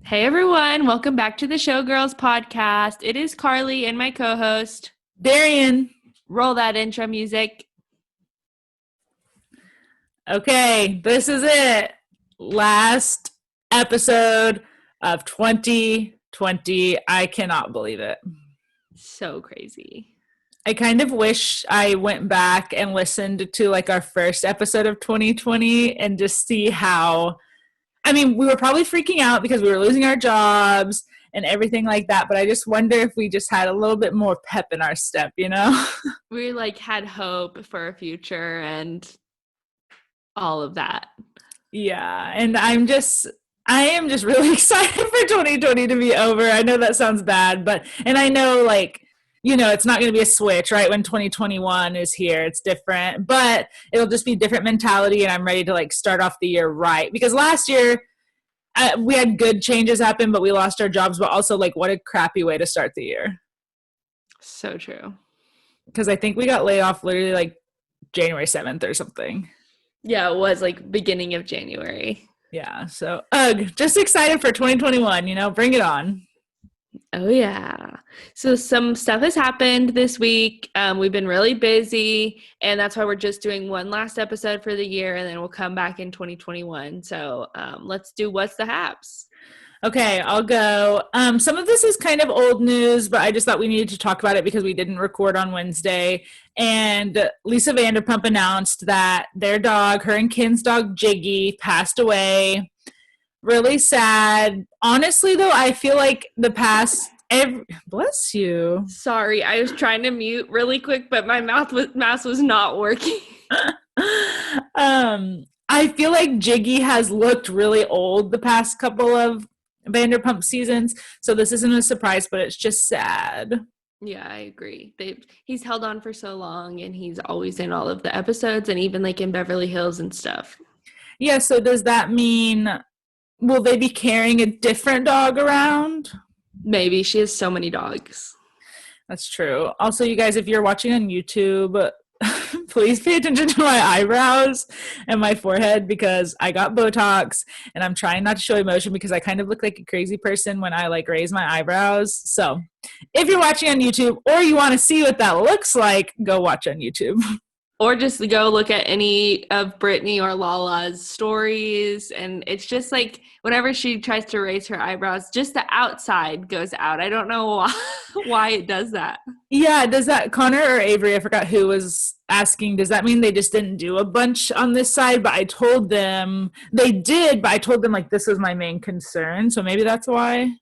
Hey everyone, welcome back to the Showgirls podcast. It is Carly and my co-host. Darian. Roll that intro music. Okay, this is it. Last episode of 2020. I cannot believe it. So crazy. I kind of wish I went back and listened to like our first episode of 2020 and just see how, we were probably freaking out because we were losing our jobs and everything like that, but I just wonder if we just had a little bit more pep in our step, you know? We had hope for a future and all of that. Yeah, and I am just really excited for 2020 to be over. I know that sounds bad, but I know it's not going to be a switch, right? When 2021 is here, it's different, but it'll just be different mentality, and I'm ready to start off the year right. Because last year we had good changes happen, but we lost our jobs, but also what a crappy way to start the year. So true. Because I think we got laid off literally January 7th or something. Yeah, it was beginning of January. Yeah, so just excited for 2021, bring it on. Oh, yeah. So some stuff has happened this week. We've been really busy, and that's why we're just doing one last episode for the year, and then we'll come back in 2021. So let's do What's the Haps? Okay, I'll go. Some of this is kind of old news, but I just thought we needed to talk about it because we didn't record on Wednesday. And Lisa Vanderpump announced that their dog, her and Ken's dog, Jiggy, passed away. Really sad. Honestly, though, I feel like the past bless you. Sorry, I was trying to mute really quick, but my mouse was not working. I feel like Jiggy has looked really old the past couple of Vanderpump seasons, so this isn't a surprise, but it's just sad. Yeah, I agree. He's held on for so long, and he's always in all of the episodes, and even in Beverly Hills and stuff. Yeah, so does that mean will they be carrying a different dog around? Maybe. She has so many dogs. That's true. Also, you guys, if you're watching on YouTube, please pay attention to my eyebrows and my forehead because I got Botox and I'm trying not to show emotion because I kind of look like a crazy person when I raise my eyebrows. So if you're watching on YouTube or you want to see what that looks like, go watch on YouTube. Or just go look at any of Brittany or Lala's stories. And it's just whenever she tries to raise her eyebrows, just the outside goes out. I don't know why it does that. Yeah, does that, Connor or Avery, I forgot who was asking, does that mean they just didn't do a bunch on this side? But I told them they did, but I told them this was my main concern. So maybe that's why.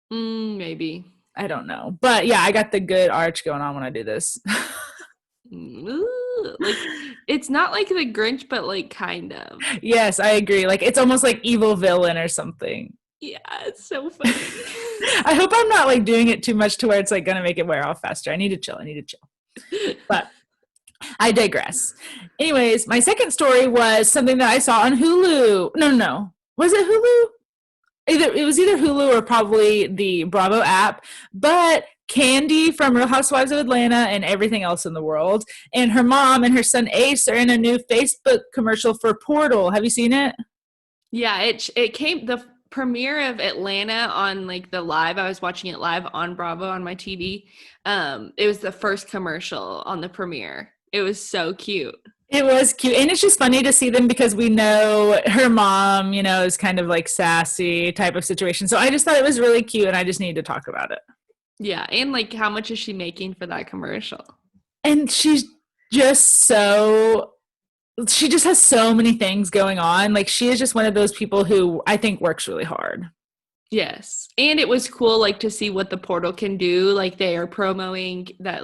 Maybe. I don't know. But yeah, I got the good arch going on when I do this. It's not like the Grinch, but kind of. Yes, I agree. It's almost like evil villain or something. Yeah, it's so funny. I hope I'm not doing it too much to where it's gonna make it wear off faster. I need to chill. But I digress. Anyways, my second story was something that I saw on Hulu. No. Was it Hulu? It was either Hulu or probably the Bravo app. But Candy from Real Housewives of Atlanta and Everything Else in the World, and her mom and her son Ace are in a new Facebook commercial for Portal. Have you seen it? Yeah, it came the premiere of Atlanta on the live. I was watching it live on Bravo on my TV. It was the first commercial on the premiere. It was so cute. It was cute, and it's just funny to see them because we know her mom, is kind of sassy type of situation. So I just thought it was really cute, and I just needed to talk about it. Yeah, and how much is she making for that commercial? And she just has so many things going on. She is just one of those people who I think works really hard. Yes. And it was cool to see what the Portal can do. They are promoting that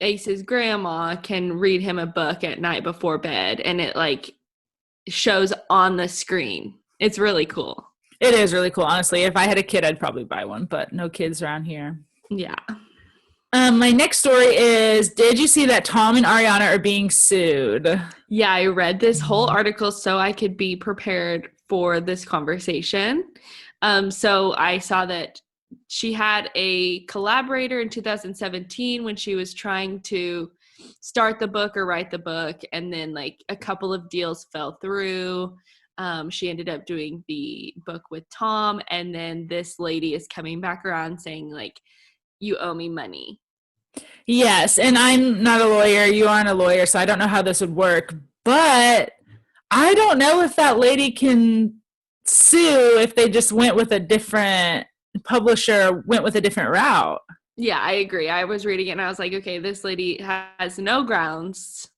Ace's grandma can read him a book at night before bed, and it shows on the screen. It's really cool. It is really cool, honestly. If I had a kid, I'd probably buy one, but no kids around here. Yeah. My next story is, did you see that Tom and Ariana are being sued? Yeah, I read this whole article so I could be prepared for this conversation. So I saw that she had a collaborator in 2017 when she was trying to start the book or write the book, and then a couple of deals fell through. She ended up doing the book with Tom, and then this lady is coming back around saying, like, you owe me money. Yes, and I'm not a lawyer. You aren't a lawyer, so I don't know how this would work. But I don't know if that lady can sue if they just went with a different publisher, went with a different route. Yeah, I agree. I was reading it and I was like, okay, this lady has no grounds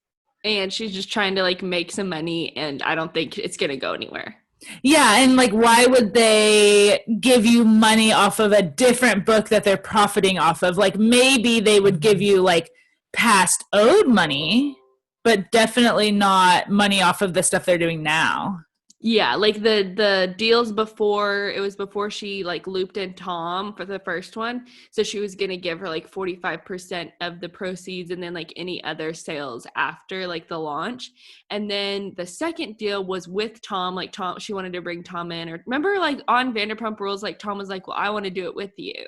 and she's just trying to like make some money, and I don't think it's going to go anywhere. Yeah, and like, why would they give you money off of a different book that they're profiting off of? Like, maybe they would give you like past owed money, but definitely not money off of the stuff they're doing now. Yeah, like the deals before, it was before she like looped in Tom for the first one. So she was going to give her like 45% of the proceeds and then like any other sales after like the launch. And then the second deal was with Tom, like Tom, she wanted to bring Tom in, or remember like on Vanderpump Rules, like Tom was like, well, I want to do it with you.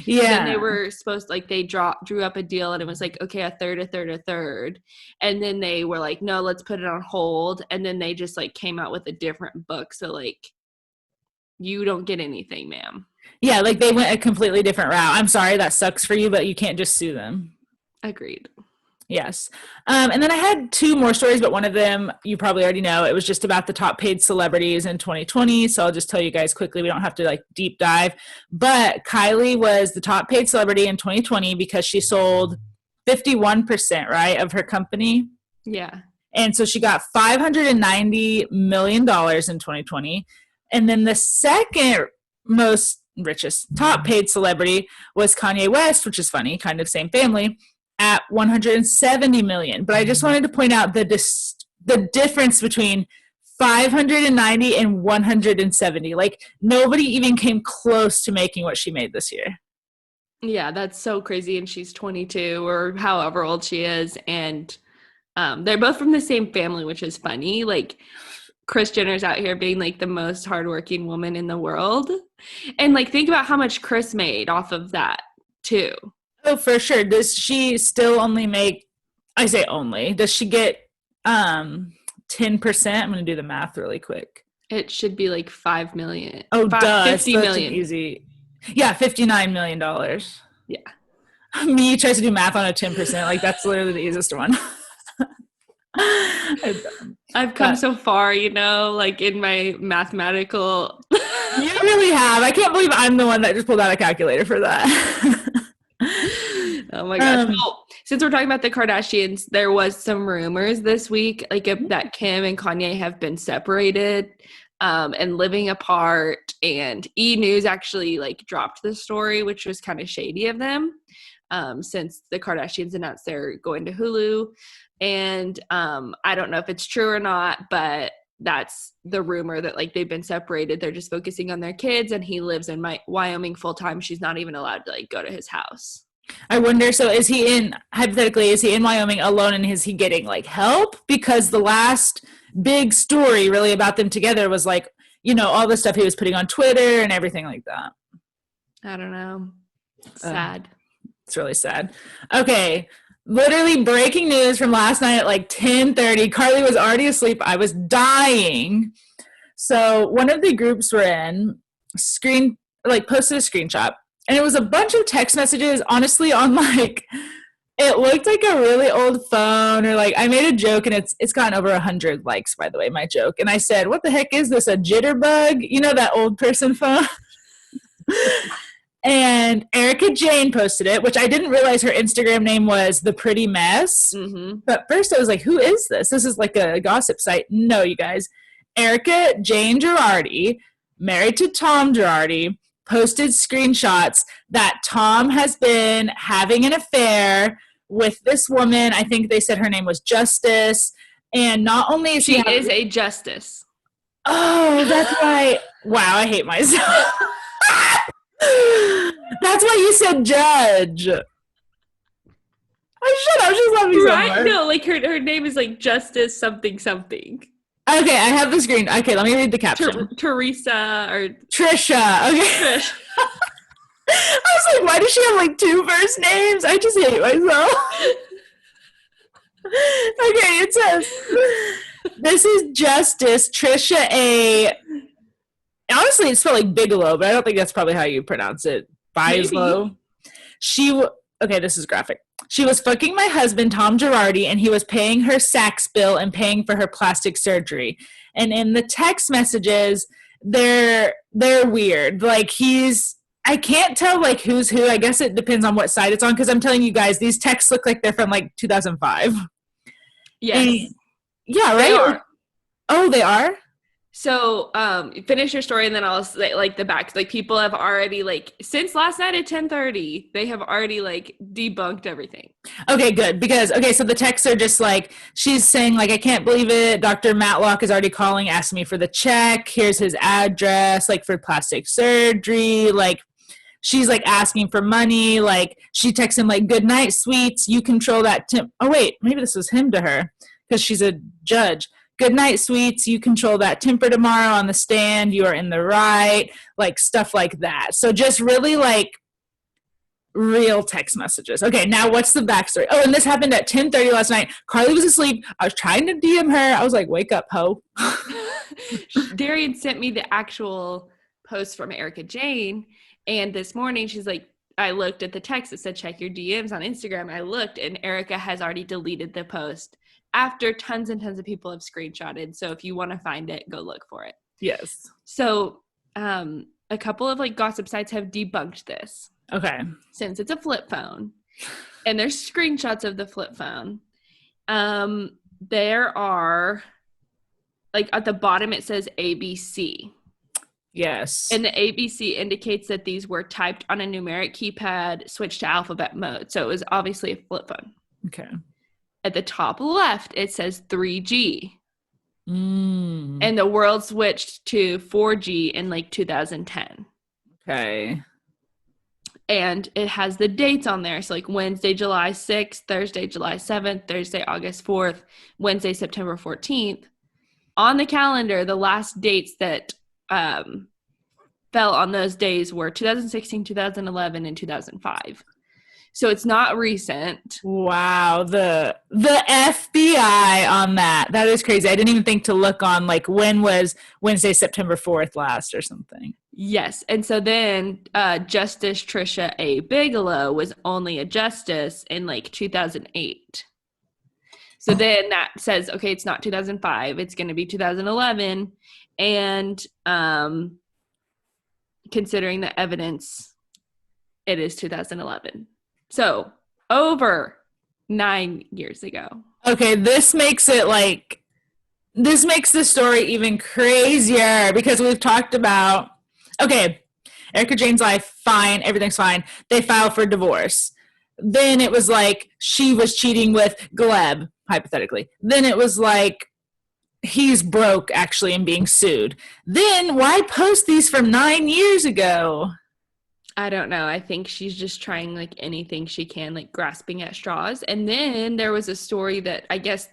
Yeah. So then they were supposed to, like, they drew up a deal and it was like, okay, a third. And then they were like, no, let's put it on hold. And then they just like came out with a different book. So like, you don't get anything, ma'am. Yeah, like they went a completely different route. I'm sorry, that sucks for you, but you can't just sue them. Agreed. Yes. And then I had two more stories, but one of them you probably already know. It was just about the top paid celebrities in 2020. So I'll just tell you guys quickly. We don't have to like deep dive. But Kylie was the top paid celebrity in 2020 because she sold 51%, right, of her company. Yeah. And so she got $590 million in 2020. And then the second most richest top paid celebrity was Kanye West, which is funny, kind of same family, at 170 million. But I just wanted to point out the difference between 590 and 170. Like, nobody even came close to making what she made this year. Yeah, that's so crazy. And she's 22 or however old she is. And they're both from the same family, which is funny. Like, Kris Jenner's out here being like the most hardworking woman in the world. And like, think about how much Kris made off of that too. Oh, for sure. Does she still only make, I say only, does she get 10%? I'm going to do the math really quick. It should be like 5 million. Oh, duh. 50 million. Easy. Yeah, $59 million. Yeah. Me tries to do math on a 10%. Like, that's literally the easiest one. I've come so far, you know, like in my mathematical. You really have. I can't believe I'm the one that just pulled out a calculator for that. Oh my gosh. Well, since we're talking about the Kardashians, there was some rumors this week, like that Kim and Kanye have been separated and living apart. And E! News actually like dropped the story, which was kind of shady of them, since the Kardashians announced they're going to Hulu. And I don't know if it's true or not, but that's the rumor, that like they've been separated. They're just focusing on their kids, and he lives in Wyoming full time. She's not even allowed to like go to his house. I wonder, so is he in Wyoming alone, and is he getting like help? Because the last big story really about them together was like, you know, all the stuff he was putting on Twitter and everything like that. I don't know. Sad. It's really sad. Okay. Literally breaking news from last night at like 10:30. Carly was already asleep. I was dying. So one of the groups we're in posted a screenshot, and it was a bunch of text messages, honestly, on like, it looked like a really old phone, or like I made a joke, and it's gotten over 100 likes, by the way, my joke. And I said, what the heck is this, a jitterbug? You know, that old person phone? And Jayne posted it, which I didn't realize her Instagram name was The Pretty Mess. Mm-hmm. But first I was like, who is this? This is like a gossip site. No, you guys. Jayne Girardi, married to Tom Girardi, posted screenshots that Tom has been having an affair with this woman. I think they said her name was Justice. And not only is she is a justice. Oh, that's right. Wow, I hate myself. That's why you said judge. Oh, shut up. She's laughing right? Somewhere. No, like her name is like Justice something. Okay, I have the screen. Okay, let me read the caption. Teresa or Trisha. Okay. Trish. I was like, why does she have like two first names? I just hate myself. Okay, it says, This is Justice Trisha A. Honestly, it's spelled like Bigelow, but I don't think that's probably how you pronounce it. Bigelow. Okay, this is graphic. She was fucking my husband, Tom Girardi, and he was paying her sax bill and paying for her plastic surgery. And in the text messages, they're weird. Like I can't tell like who's who. I guess it depends on what side it's on, because I'm telling you guys, these texts look like they're from like 2005. Yes. And, yeah, right? They are. Oh, they are? So finish your story and then I'll say like the back. Like people have already like since last night at 10:30, they have already like debunked everything. Okay, good. Because so the texts are just like, she's saying like, I can't believe it. Dr. Matlock is already calling, asking me for the check. Here's his address, like for plastic surgery. Like she's like asking for money. Like she texts him like, good night, sweets. You control that oh wait, maybe this was him to her because she's a judge. Good night, sweets. You control that temper tomorrow on the stand. You are in the right. Like stuff like that. So just really like real text messages. Okay, now what's the backstory? Oh, and this happened at 10:30 last night. Carly was asleep. I was trying to DM her. I was like, wake up, ho. Darian sent me the actual post from Erica Jayne. And this morning she's like, I looked at the text. It said, check your DMs on Instagram. I looked and Erica has already deleted the post after tons and tons of people have screenshotted. So if you want to find it, go look for it. Yes. So a couple of like gossip sites have debunked this. Okay. Since it's a flip phone. And there's screenshots of the flip phone. There are like at the bottom it says ABC. Yes. And the ABC indicates that these were typed on a numeric keypad switched to alphabet mode. So it was obviously a flip phone. Okay. At the top left, it says 3G. Mm. And the world switched to 4G in like 2010. Okay. And it has the dates on there. So like Wednesday, July 6th, Thursday, July 7th, Thursday, August 4th, Wednesday, September 14th. On the calendar, the last dates that fell on those days were 2016, 2011, and 2005. So it's not recent. Wow. The FBI on that. That is crazy. I didn't even think to look on like when was Wednesday, September 4th last or something. Yes. And so then Justice Trisha A. Bigelow was only a justice in like 2008. So then that says, okay, it's not 2005. It's going to be 2011. And considering the evidence, it is 2011. So over 9 years ago. Okay, this makes the story even crazier because we've talked about, okay, Erika Jayne's life, fine, everything's fine. They file for divorce. Then it was like she was cheating with Gleb, hypothetically. Then it was like he's broke actually and being sued. Then why post these from 9 years ago? I don't know. I think she's just trying like anything she can, like grasping at straws. And then there was a story that I guess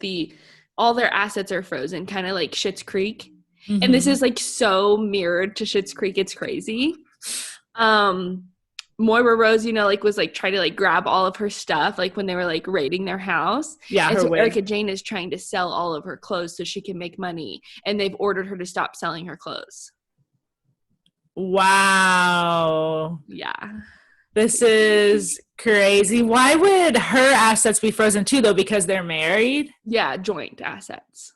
all their assets are frozen, kind of like Schitt's Creek. Mm-hmm. And this is like so mirrored to Schitt's Creek. It's crazy. Moira Rose, like was like trying to like grab all of her stuff, like when they were like raiding their house. Yeah. And so Erika Jayne is trying to sell all of her clothes so she can make money. And they've ordered her to stop selling her clothes. Wow. Yeah. This is crazy. Why would her assets be frozen too, though? Because they're married? Yeah, joint assets.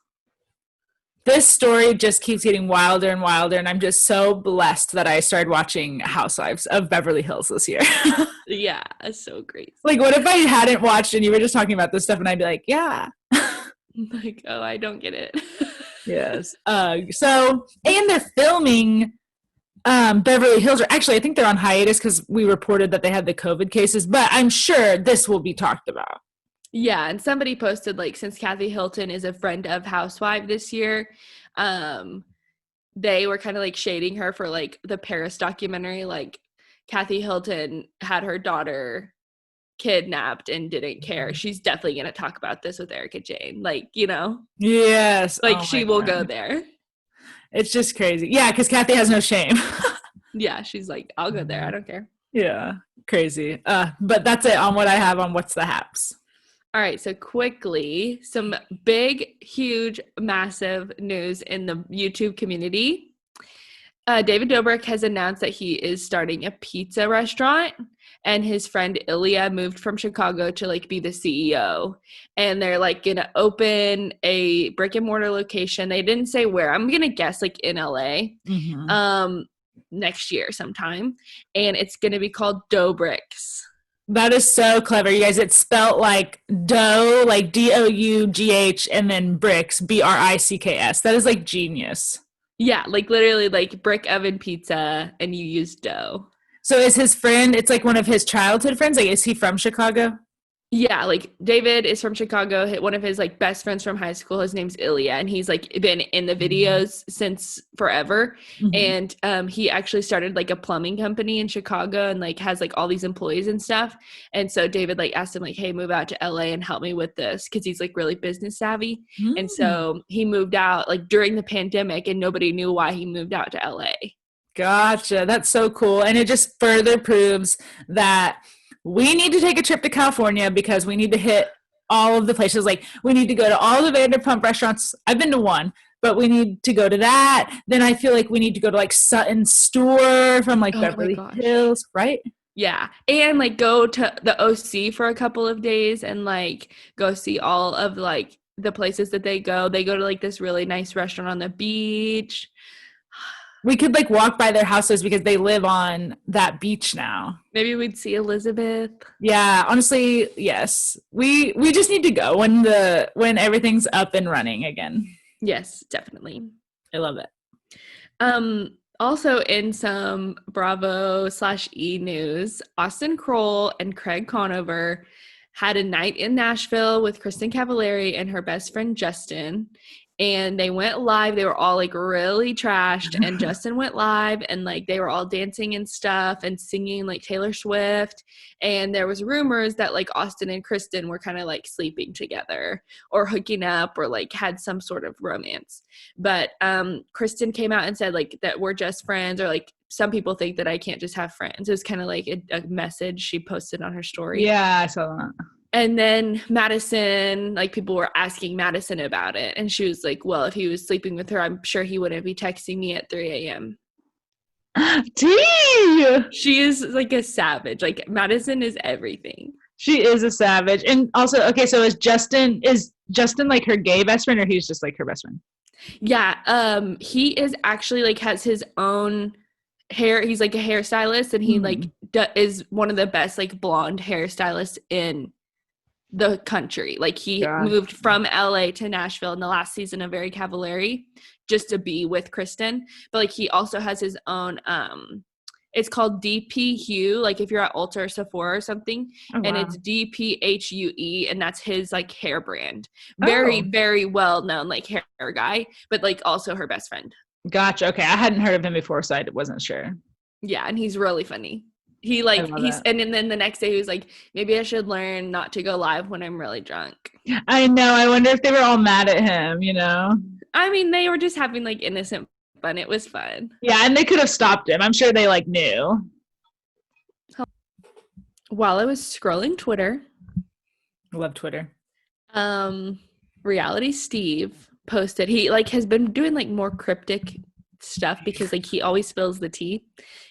This story just keeps getting wilder and wilder, and I'm just so blessed that I started watching Housewives of Beverly Hills this year. Yeah, it's so great. Like, what if I hadn't watched and you were just talking about this stuff, and I'd be like, yeah. Like, oh, I don't get it. Yes. So, and they're filming Beverly Hills, or actually I think they're on hiatus because we reported that they had the COVID cases, but I'm sure this will be talked about. Yeah, and somebody posted like, since Kathy Hilton is a friend of Housewife this year, they were kind of like shading her for like the Paris documentary. Like Kathy Hilton had her daughter kidnapped and didn't care. She's definitely going to talk about this with Erika Jayne. Like, Yes. Like she will go there. It's just crazy. Yeah, because Kathy has no shame. Yeah, she's like, I'll go there. I don't care. Yeah, crazy. But that's it on what I have on What's the Haps. All right, so quickly, some big, huge, massive news in the YouTube community. David Dobrik has announced that he is starting a pizza restaurant, and his friend Ilya moved from Chicago to like be the CEO. And they're like gonna open a brick and mortar location. They didn't say where. I'm gonna guess like in LA, next year sometime, and it's gonna be called Dobrik's. That is so clever, you guys. It's spelled like dough, like DOUGH, and then bricks, BRICKS. That is like genius. Yeah, like literally like brick oven pizza, and you use dough. So is his friend, it's like one of his childhood friends? Like, is he from Chicago? Yeah, like David is from Chicago. One of his like best friends from high school, his name's Ilya, and he's like been in the videos since forever. And he actually started like a plumbing company in Chicago and like has like all these employees and stuff. And so David like asked him like, hey, move out to LA and help me with this, because he's like really business savvy. And so he moved out like during the pandemic, and nobody knew why he moved out to LA. Gotcha. That's so cool. And it just further proves that we need to take a trip to California, because we need to hit all of the places. Like, we need to go to all the Vanderpump restaurants. I've been to one, but we need to go to that. Then I feel like we need to go to like Sutton's store from like Beverly Hills, right? Yeah. And like go to the OC for a couple of days and like go see all of like the places that they go. They go to like this really nice restaurant on the beach. We could like walk by their houses because they live on that beach now. Maybe we'd see Elizabeth. Yeah, honestly, yes. We just need to go when everything's up and running again. Yes, definitely. I love it. Also in some Bravo/E news, Austin Kroll and Craig Conover had a night in Nashville with Kristen Cavallari and her best friend Justin. And they went live. They were all like really trashed, and Justin went live, and like they were all dancing and stuff and singing like Taylor Swift. And there was rumors that like Austin and Kristen were kind of like sleeping together or hooking up or like had some sort of romance. But Kristen came out and said like that we're just friends, or like some people think that I can't just have friends. It was kind of like a message she posted on her story. Yeah, I saw that. And then Madison, like people were asking Madison about it. And she was like, well, if he was sleeping with her, I'm sure he wouldn't be texting me at 3 a.m. Tea! She is like a savage. Like Madison is everything. She is a savage. And also, okay, so is Justin like her gay best friend, or he's just like her best friend? Yeah. He is actually like has his own hair. He's like a hairstylist, and he like is one of the best like blonde hairstylists in the country. Like he moved from LA to Nashville in the last season of Very Cavallari just to be with Kristen. But like he also has his own it's called DP Hue, like if you're at Ulta or Sephora or something. And it's DPHUE, and that's his like hair brand. Very, very well known like hair guy, but like also her best friend. Gotcha. Okay, I hadn't heard of him before, so I wasn't sure. Yeah, and he's really funny. He like and then the next day he was like, maybe I should learn not to go live when I'm really drunk. I know. I wonder if they were all mad at him, you know? I mean, they were just having like innocent fun. It was fun. Yeah, and they could have stopped him. I'm sure they like knew. While I was scrolling Twitter. I love Twitter. Reality Steve posted, he like has been doing like more cryptic stuff because like he always spills the tea.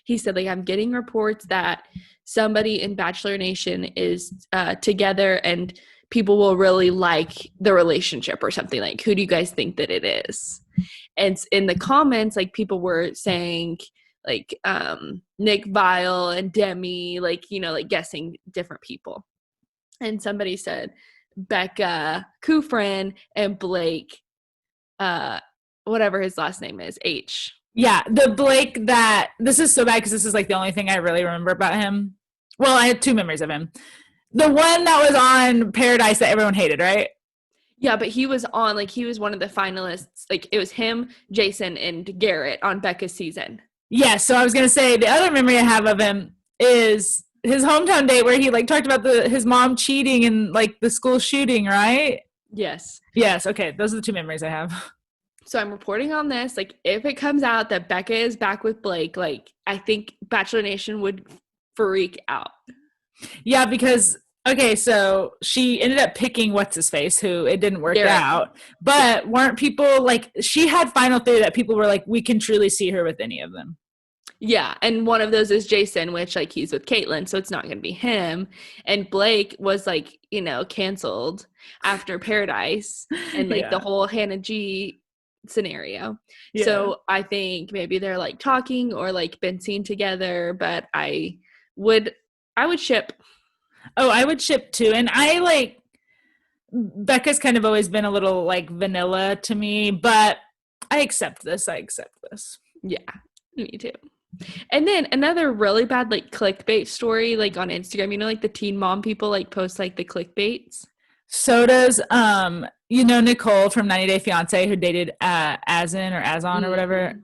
He said like, I'm getting reports that somebody in Bachelor Nation is together and people will really like the relationship or something. Like, who do you guys think that it is? And in the comments, like people were saying like Nick Viall and Demi, like, you know, like guessing different people. And somebody said Becca Kufrin and Blake whatever his last name is, H. Yeah, the Blake that, this is so bad because this is like the only thing I really remember about him. Well, I had two memories of him. The one that was on Paradise that everyone hated, right? Yeah, but he was on, like, he was one of the finalists. Like, it was him, Jason, and Garrett on Becca's season. Yeah, so I was going to say, the other memory I have of him is his hometown date where he, like, talked about his mom cheating and, like, the school shooting, right? Yes. Yes, okay. Those are the two memories I have. So I'm reporting on this. Like, if it comes out that Becca is back with Blake, like, I think Bachelor Nation would freak out. Yeah, because Okay, so she ended up picking what's his face, who it didn't work Derek. out. But weren't people like, she had final theory that people were like, we can truly see her with any of them. Yeah, and one of those is Jason, which like he's with Caitlyn, so it's not going to be him. And Blake was like, canceled after Paradise and like the whole Hannah G scenario. Yeah. So I think maybe they're like talking or like been seen together, but I would ship. Oh, I would ship too. And I like, Becca's kind of always been a little like vanilla to me, but I accept this. Yeah, me too. And then another really bad like clickbait story like on Instagram, like the teen mom people like post like the clickbaits. So does Nicole from 90 Day Fiancé who dated Azon or whatever.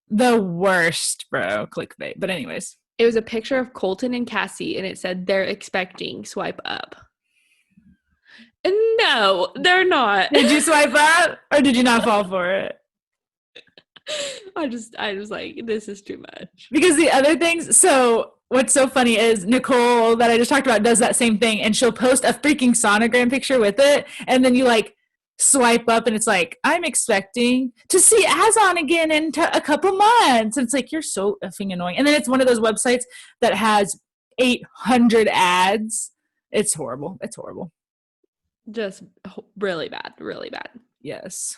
The worst, bro, clickbait. But anyways. It was a picture of Colton and Cassie and it said they're expecting, swipe up. And no, they're not. Did you swipe up or did you not fall for it? I was like, this is too much. Because the other things, so what's so funny is Nicole that I just talked about does that same thing, and she'll post a freaking sonogram picture with it, and then you like swipe up and it's like, I'm expecting to see Azon again in a couple months. And it's like, you're so effing annoying. And then it's one of those websites that has 800 ads. It's horrible. Just really bad, really bad. Yes.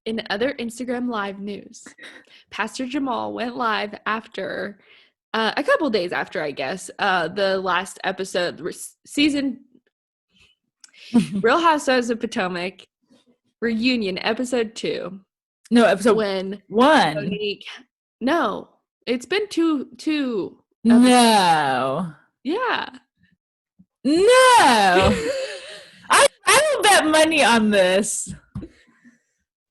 In other Instagram live news, Pastor Jamal went live after a couple days after, I guess, the last episode, season Real Housewives of Potomac reunion, episode 2. No, episode 1. Monique, no, it's been two. No. Yeah. No. I don't bet money on this.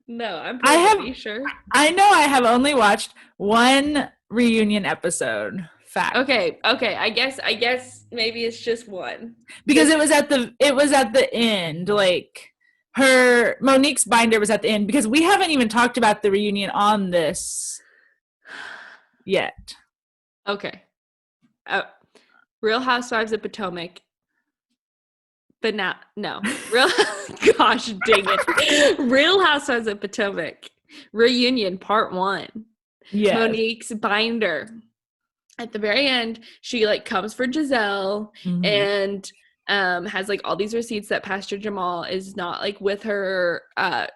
No, I'm pretty sure. I know I have only watched one reunion episode. Fact. Okay. I guess maybe it's just one. Because it was at the end. Like Monique's binder was at the end, because we haven't even talked about the reunion on this yet. Okay. Real Housewives of Potomac. But no. Gosh dang it. Real Housewives of Potomac reunion part 1. Yes. Monique's binder. At the very end, she like comes for Giselle and has like all these receipts that Pastor Jamal is not like with her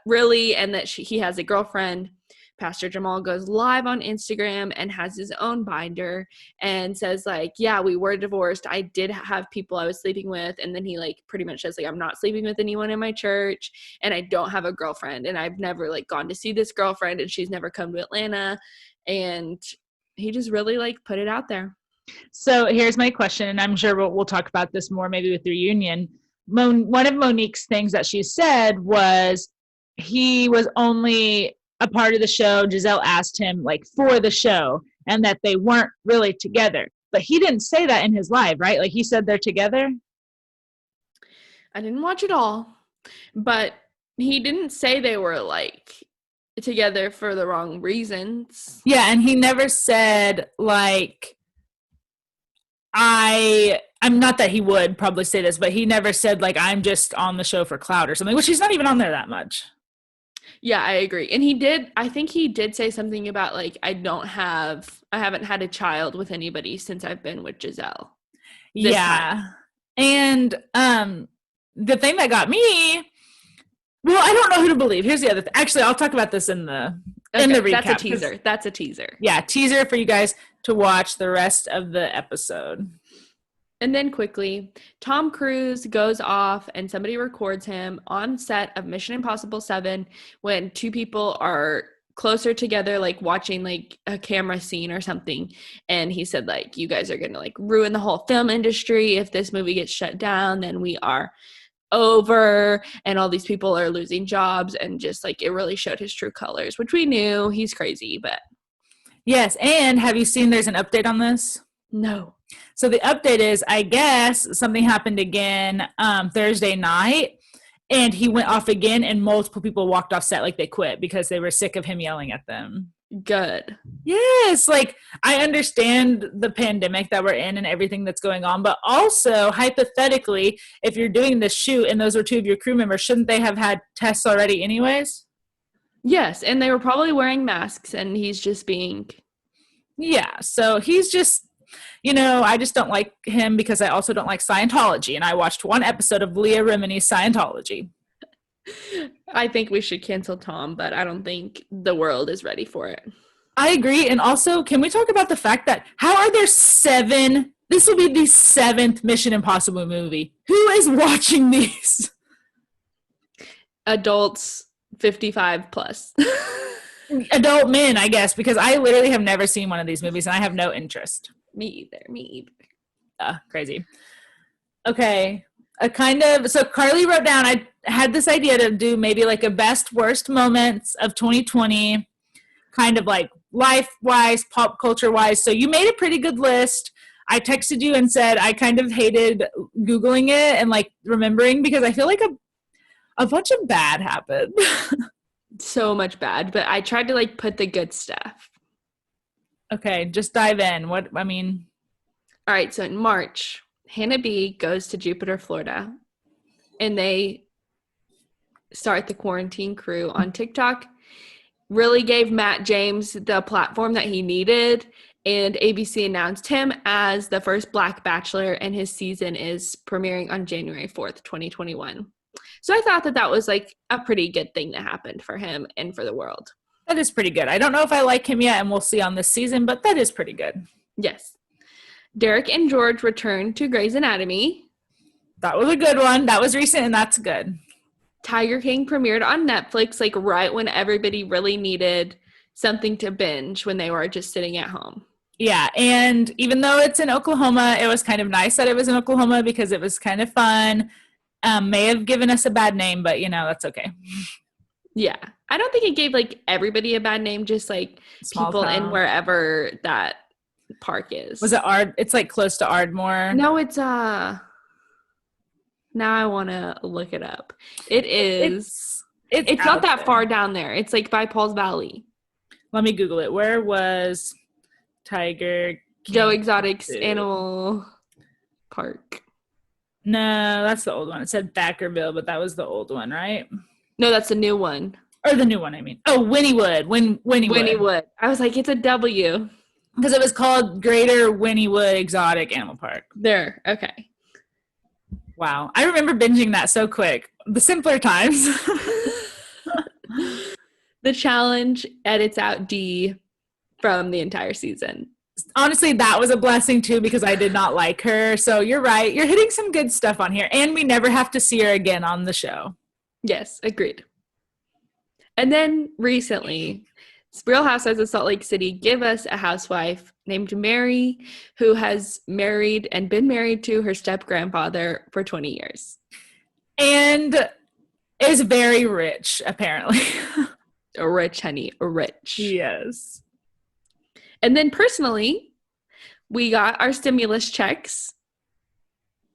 really, and that he has a girlfriend. Pastor Jamal goes live on Instagram and has his own binder and says like, yeah, we were divorced. I did have people I was sleeping with. And then he like pretty much says like, I'm not sleeping with anyone in my church and I don't have a girlfriend. And I've never like gone to see this girlfriend and she's never come to Atlanta. And he just really like put it out there. So here's my question. And I'm sure we'll talk about this more maybe with the reunion. One of Monique's things that she said was he was only a part of the show. Giselle asked him like for the show and that they weren't really together, but he didn't say that in his live, right? Like he said they're together. I didn't watch it all, but he didn't say they were like together for the wrong reasons. Yeah. And he never said like, I'm not that he would probably say this, but he never said like, I'm just on the show for clout or something, which he's not even on there that much. Yeah, I agree. And I think he did say something about like, I haven't had a child with anybody since I've been with Giselle. Yeah. And the thing that got me, well, I don't know who to believe. Here's the other thing. Actually, I'll talk about this in the recap. That's a teaser. Yeah, teaser for you guys to watch the rest of the episode. And then quickly, Tom Cruise goes off and somebody records him on set of Mission Impossible 7 when two people are closer together, like watching like a camera scene or something. And he said like, you guys are going to like ruin the whole film industry. If this movie gets shut down, then we are over. And all these people are losing jobs. And just like, it really showed his true colors, which we knew. He's crazy, but. Yes. And have you seen there's an update on this? No. So the update is, I guess something happened again Thursday night, and he went off again, and multiple people walked off set like they quit because they were sick of him yelling at them. good. Yes, like I understand the pandemic that we're in and everything that's going on, but also hypothetically, if you're doing this shoot and those were two of your crew members, shouldn't they have had tests already anyways? Yes, and they were probably wearing masks, and he's just being. Yeah, so he's just, I just don't like him because I also don't like Scientology, and I watched one episode of Leah Remini's Scientology. I think we should cancel Tom, but I don't think the world is ready for it. I agree, and also, can we talk about the fact that how are there 7? This will be the 7th Mission Impossible movie. Who is watching these? Adults 55 plus. Adult men, I guess, because I literally have never seen one of these movies and I have no interest. Me either. Crazy. Okay. So Carly wrote down, I had this idea to do maybe like a best worst moments of 2020, kind of like life-wise, pop culture-wise. So you made a pretty good list. I texted you and said I kind of hated Googling it and like remembering because I feel like a bunch of bad happened. So much bad, but I tried to like put the good stuff. Okay, just dive in. All right, so in March, Hannah B goes to Jupiter, Florida, and they start the quarantine crew on TikTok. Really gave Matt James the platform that he needed, and ABC announced him as the first Black Bachelor, and his season is premiering on January 4th, 2021. So I thought that was like a pretty good thing that happened for him and for the world. That is pretty good. I don't know if I like him yet, and we'll see on this season, but that is pretty good. Yes. Derek and George returned to Grey's Anatomy. That was a good one. That was recent, and that's good. Tiger King premiered on Netflix, like right when everybody really needed something to binge when they were just sitting at home. Yeah, and even though it's in Oklahoma, it was kind of nice that it was in Oklahoma because it was kind of fun. May have given us a bad name, but that's okay. Yeah. I don't think it gave like everybody a bad name, just like small people town. In wherever that park is. Was it it's like close to Ardmore? No, it's now I want to look it up. It is it's not that far down there. It's like by Paul's Valley. Let me Google it. Where was Tiger King? Joe Exotic's Animal Park. No, that's the old one. It said Thackerville, but that was the old one, right? No, that's the new one. Or the new one, I mean. Oh, Wynniewood. Wynniewood. I was like, it's a W. Because it was called Greater Wynniewood Exotic Animal Park. There. Okay. Wow. I remember binging that so quick. The simpler times. The challenge edits out D from the entire season. Honestly, that was a blessing too because I did not like her. So you're right. You're hitting some good stuff on here. And we never have to see her again on the show. Yes, agreed. And then recently, Real Housewives of Salt Lake City give us a housewife named Mary who has married and been married to her step-grandfather for 20 years. And is very rich, apparently. Rich, honey. Rich. Yes. And then personally, we got our stimulus checks,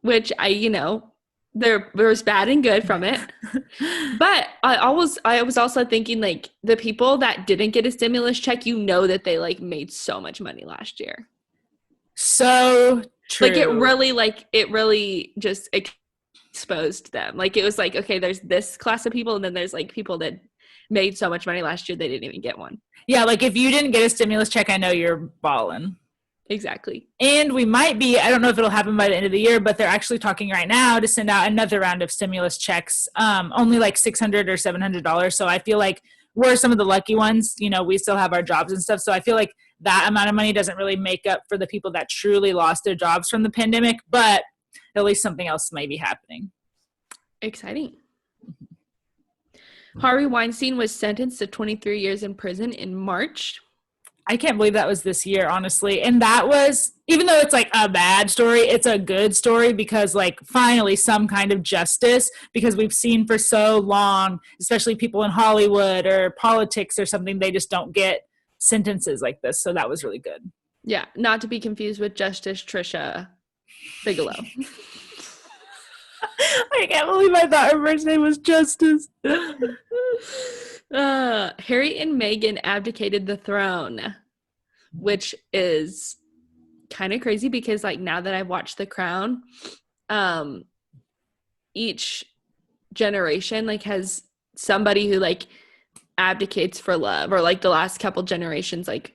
which there was bad and good from it. But I was also thinking like the people that didn't get a stimulus check, that they like made so much money last year. So true. Like it really just exposed them. Like it was like, okay, there's this class of people and then there's like people that made so much money last year they didn't even get one. Yeah, like if you didn't get a stimulus check, I know you're balling. Exactly. And we might be, I don't know if it'll happen by the end of the year, but they're actually talking right now to send out another round of stimulus checks, only like $600 or $700. So I feel like we're some of the lucky ones. We still have our jobs and stuff. So I feel like that amount of money doesn't really make up for the people that truly lost their jobs from the pandemic, but at least something else might be happening. Exciting. Harvey Weinstein was sentenced to 23 years in prison in March. I can't believe that was this year, honestly. And that was, even though it's like a bad story, it's a good story because like finally some kind of justice, because we've seen for so long, especially people in Hollywood or politics or something, they just don't get sentences like this. So that was really good. Yeah. Not to be confused with Justice Trisha Bigelow. I can't believe I thought her first name was Justice. Harry and Meghan abdicated the throne, which is kind of crazy because like now that I've watched The Crown, each generation like has somebody who like abdicates for love, or like the last couple generations, like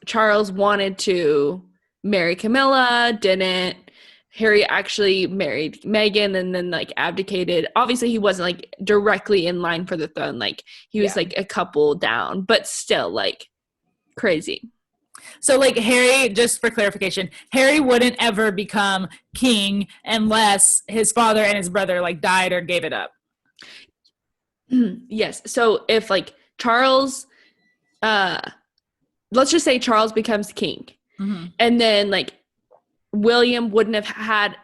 Charles wanted to marry Camilla, didn't. Harry actually married Meghan and then like abdicated. Obviously he wasn't like directly in line for the throne, like he was like a couple down, but still like crazy. So like Harry, just for clarification, Harry wouldn't ever become king unless his father and his brother like died or gave it up. Yes. So if like Charles, let's just say Charles becomes king, and then like William wouldn't have had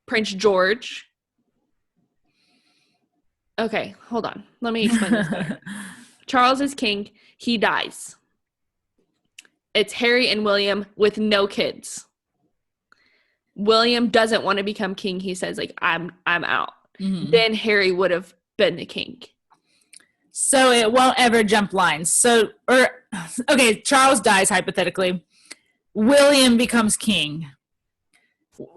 Prince George. Okay, hold on. Let me explain this better. Charles is king. He dies. It's Harry and William with no kids. William doesn't want to become king. He says, like, I'm out. Then Harry would have been the king. So it won't ever jump lines. So, okay, Charles dies hypothetically. William becomes king.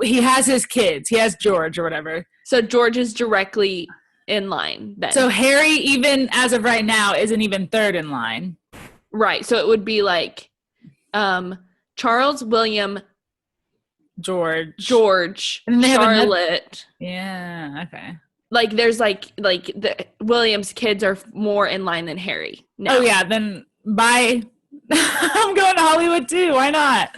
He has his kids. He has George or whatever. So George is directly in line then. So Harry, even as of right now, isn't even third in line. Right. So it would be like Charles, William, George, and then Charlotte. Yeah, okay. Like there's like the William's kids are more in line than Harry now. Oh yeah, then bye. I'm going to Hollywood too. Why not?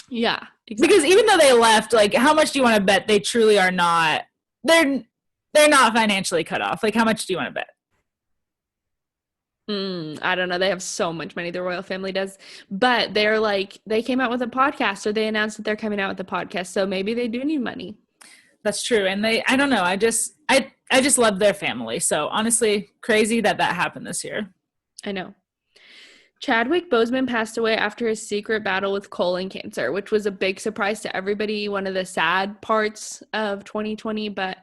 Yeah, exactly. Because even though they left, like, how much do you want to bet they truly are not? They're not financially cut off. Like, how much do you want to bet? I don't know. They have so much money, the royal family does. But they're like, they came out with a podcast, or they announced that they're coming out with a podcast. So maybe they do need money. That's true. And I don't know. I just love their family. So honestly, crazy that happened this year. I know. Chadwick Boseman passed away after his secret battle with colon cancer, which was a big surprise to everybody. One of the sad parts of 2020, but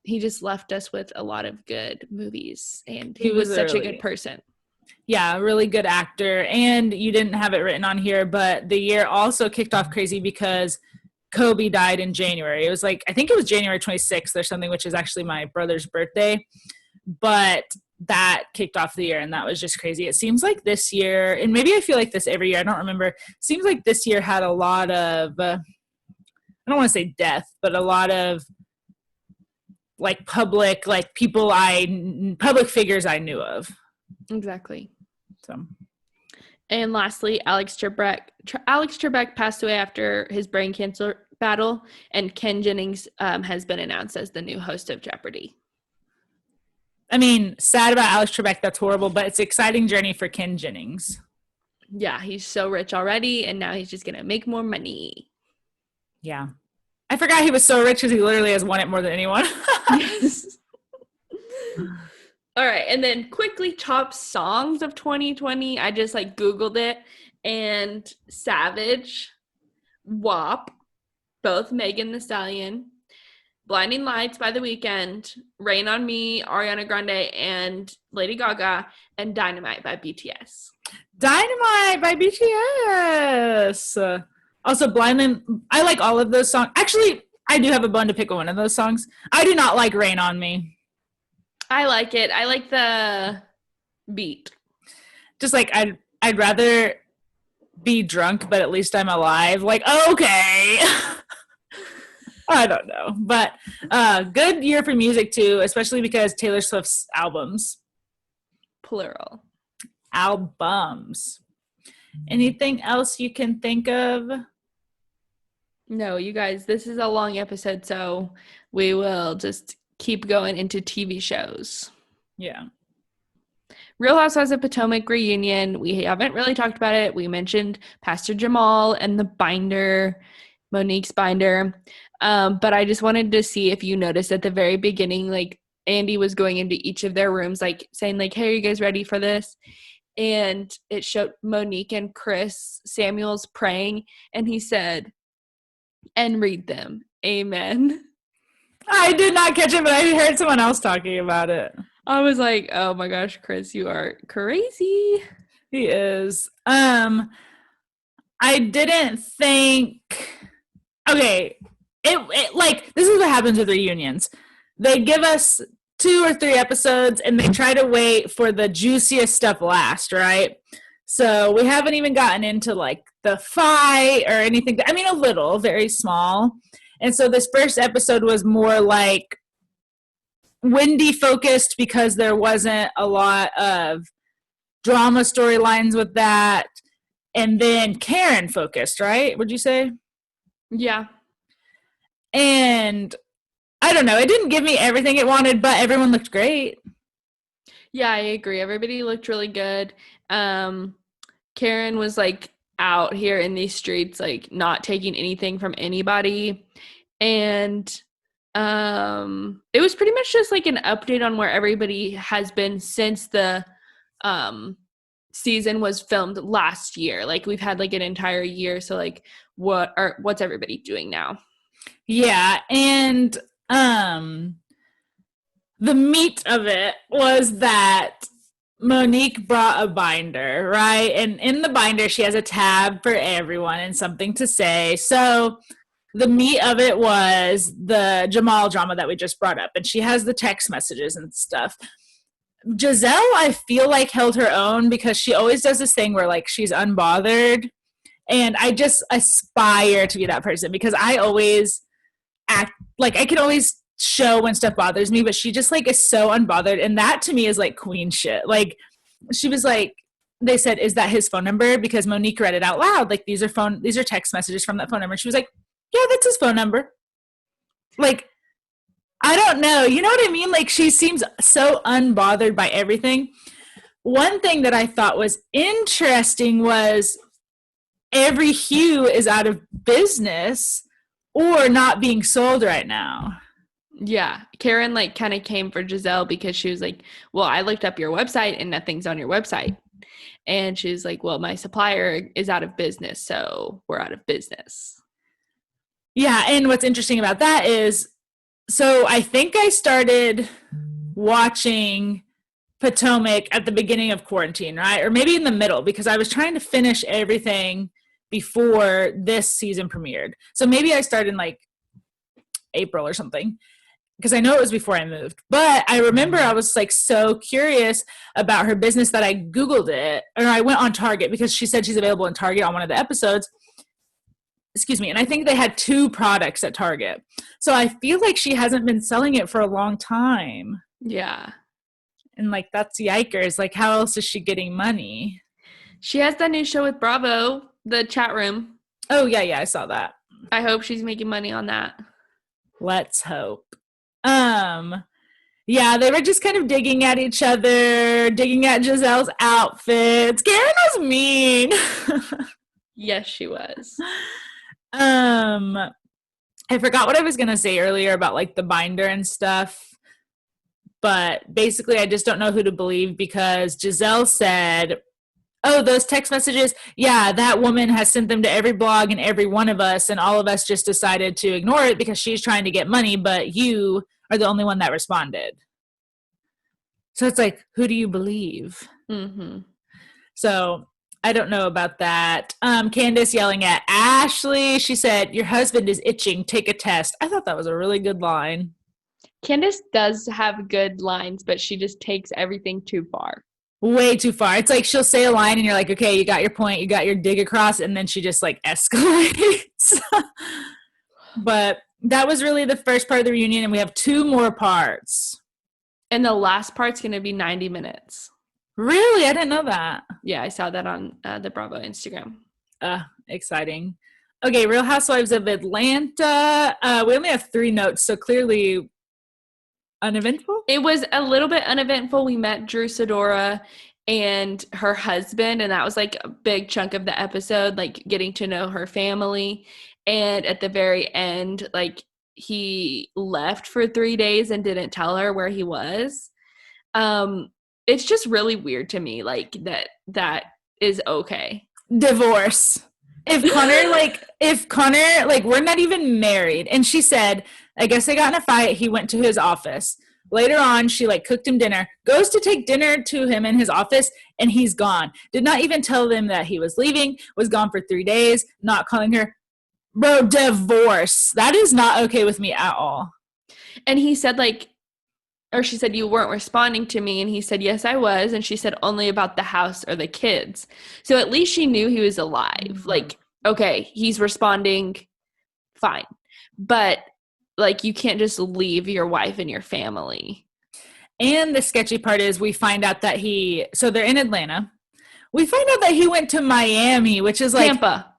he just left us with a lot of good movies, and he was such a good person. Yeah, really good actor. And you didn't have it written on here, but the year also kicked off crazy because Kobe died in January. It was like, I think it was January 26th or something, which is actually my brother's birthday. But that kicked off the year, and that was just crazy. It seems like this year, and maybe I feel like this every year, I don't remember. Seems like this year had a lot of, I don't want to say death, but a lot of like public, like public figures I knew of. Exactly. So. And lastly, Alex Trebek passed away after his brain cancer battle, and Ken Jennings has been announced as the new host of Jeopardy. I mean, sad about Alex Trebek, that's horrible, but it's an exciting journey for Ken Jennings. Yeah, he's so rich already, and now he's just going to make more money. Yeah. I forgot he was so rich because he literally has won it more than anyone. Yes. All right, and then quickly top songs of 2020. I just like Googled it, and Savage, WAP, both Megan Thee Stallion, Blinding Lights by The Weeknd, Rain on Me, Ariana Grande, and Lady Gaga, and Dynamite by BTS. Dynamite by BTS. Also, Blinding, I like all of those songs. Actually, I do have a bone to pick one of those songs. I do not like Rain on Me. I like it. I like the beat. Just like, I'd rather be drunk, but at least I'm alive. Like, okay. I don't know, but good year for music too, especially because Taylor Swift's albums. Plural. Albums. Anything else you can think of? No, you guys, this is a long episode, so we will just keep going into TV shows. Yeah. Real Housewives of Potomac reunion. We haven't really talked about it. We mentioned Pastor Jamal and the binder, Monique's binder. But I just wanted to see if you noticed at the very beginning, like Andy was going into each of their rooms, like saying like, hey, are you guys ready for this? And it showed Monique and Chris Samuels praying, and he said, and read them. Amen. I did not catch it, but I heard someone else talking about it. I was like, oh my gosh, Chris, you are crazy. He is. I didn't think. Okay, it like this is what happens with reunions. They give us 2 or 3 episodes, and they try to wait for the juiciest stuff last, right? So we haven't even gotten into like the fight or anything. I mean, a little, very small. And so this first episode was more like Wendy focused because there wasn't a lot of drama storylines with that. And then Karen focused, right? Would you say? Yeah. And I don't know. It didn't give me everything it wanted, but everyone looked great. Yeah, I agree. Everybody looked really good. Karen was like out here in these streets, like not taking anything from anybody. And it was pretty much just like an update on where everybody has been since the season was filmed last year. Like we've had like an entire year. So like what's everybody doing now? Yeah, and the meat of it was that Monique brought a binder, right? And in the binder, she has a tab for everyone and something to say. So the meat of it was the Jamal drama that we just brought up. And she has the text messages and stuff. Giselle, I feel like, held her own because she always does this thing where, like, she's unbothered. And I just aspire to be that person because I always act like I can always show when stuff bothers me, but she just like is so unbothered, and that to me is like queen shit. Like she was like, they said, is that his phone number? Because Monique read it out loud, like these are text messages from that phone number. She was like, yeah, that's his phone number. Like, I don't know, you know what I mean? Like she seems so unbothered by everything. One thing that I thought was interesting was every hue is out of business or not being sold right now. Yeah. Karen like kind of came for Giselle because she was like, well, I looked up your website and nothing's on your website. And she was like, well, my supplier is out of business, so we're out of business. Yeah, and what's interesting about that is, so I think I started watching Potomac at the beginning of quarantine, right? Or maybe in the middle, because I was trying to finish everything before this season premiered. So maybe I started in like April or something, because I know it was before I moved. But I remember I was like so curious about her business that I Googled it, or I went on Target because she said she's available in Target on one of the episodes. Excuse me. And I think they had 2 products at Target. So I feel like she hasn't been selling it for a long time. Yeah. And like, that's yikers. Like, how else is she getting money? She has that new show with Bravo, the chat room. Oh, yeah, I saw that. I hope she's making money on that. Let's hope. Yeah, they were just kind of digging at each other, digging at Giselle's outfits. Karen was mean. Yes, she was. I forgot what I was going to say earlier about like the binder and stuff. But basically, I just don't know who to believe because Giselle said, oh, those text messages, yeah, that woman has sent them to every blog and every one of us, and all of us just decided to ignore it because she's trying to get money, but you are the only one that responded. So it's like, who do you believe? Mm-hmm. So I don't know about that. Candace yelling at Ashley. She said, your husband is itching. Take a test. I thought that was a really good line. Candace does have good lines, but she just takes everything too far. Way too far. It's like she'll say a line and you're like, okay, you got your point, you got your dig across, and then she just like escalates. But that was really the first part of the reunion, and we have 2 more parts. And the last part's going to be 90 minutes. Really? I didn't know that. Yeah, I saw that on the Bravo Instagram. Exciting. Okay, Real Housewives of Atlanta. We only have 3 notes, so clearly uneventful? It was a little bit uneventful. We met Drew Sidora and her husband, and that was like a big chunk of the episode, like getting to know her family. And at the very end, like he left for 3 days and didn't tell her where he was. It's just really weird to me, like that is okay. Divorce. If Connor, we're not even married. And she said, I guess they got in a fight. He went to his office. Later on, she like cooked him dinner, goes to take dinner to him in his office, and he's gone. Did not even tell them that he was leaving, was gone for 3 days, not calling her. Bro, divorce. That is not okay with me at all. And he said like, or she said, you weren't responding to me. And he said, yes, I was. And she said, only about the house or the kids. So at least she knew he was alive. Mm-hmm. Like, okay, he's responding, fine. But like, you can't just leave your wife and your family. And the sketchy part is we find out that so they're in Atlanta. We find out that he went to Miami, which is like Tampa.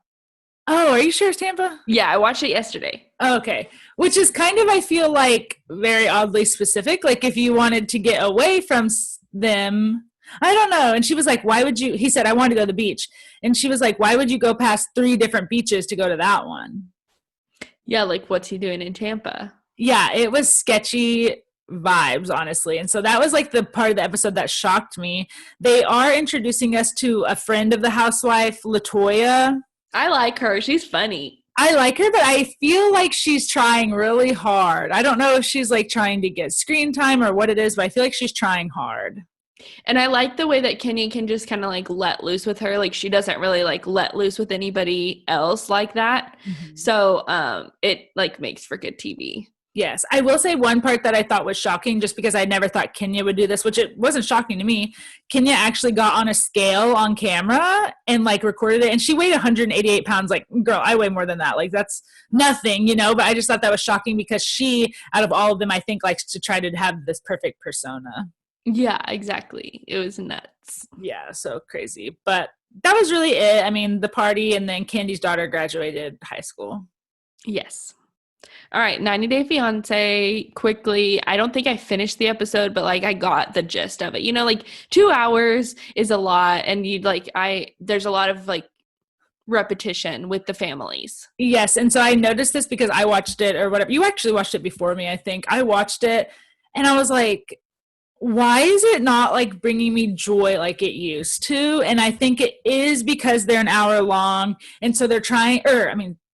Oh, are you sure it's Tampa? Yeah, I watched it yesterday. Okay. Which is kind of, I feel like, very oddly specific. Like, if you wanted to get away from them, I don't know. And she was like, why would you? He said, I want to go to the beach. And she was like, why would you go past 3 different beaches to go to that one? Yeah, like, what's he doing in Tampa? Yeah, it was sketchy vibes, honestly. And so that was like the part of the episode that shocked me. They are introducing us to a friend of the housewife, LaToya. I like her. She's funny. I like her, but I feel like she's trying really hard. I don't know if she's like trying to get screen time or what it is, but I feel like she's trying hard. And I like the way that Kenya can just kind of like let loose with her. Like she doesn't really like let loose with anybody else like that. Mm-hmm. So it like makes for good TV. Yes. I will say one part that I thought was shocking just because I never thought Kenya would do this, which it wasn't shocking to me. Kenya actually got on a scale on camera and like recorded it. And she weighed 188 pounds. Like, girl, I weigh more than that. Like that's nothing, you know, but I just thought that was shocking because she, out of all of them, I think likes to try to have this perfect persona. Yeah, exactly. It was nuts. Yeah. So crazy. But that was really it. I mean, the party and then Candy's daughter graduated high school. Yes. All right, 90 Day Fiancé, quickly. I don't think I finished the episode, but like I got the gist of it. You know, like 2 hours is a lot, and there's a lot of like repetition with the families. Yes, and so I noticed this because I watched it or whatever. You actually watched it before me, I think. I watched it, and I was like, why is it not like bringing me joy like it used to? And I think it is because they're an hour long, and so they're trying,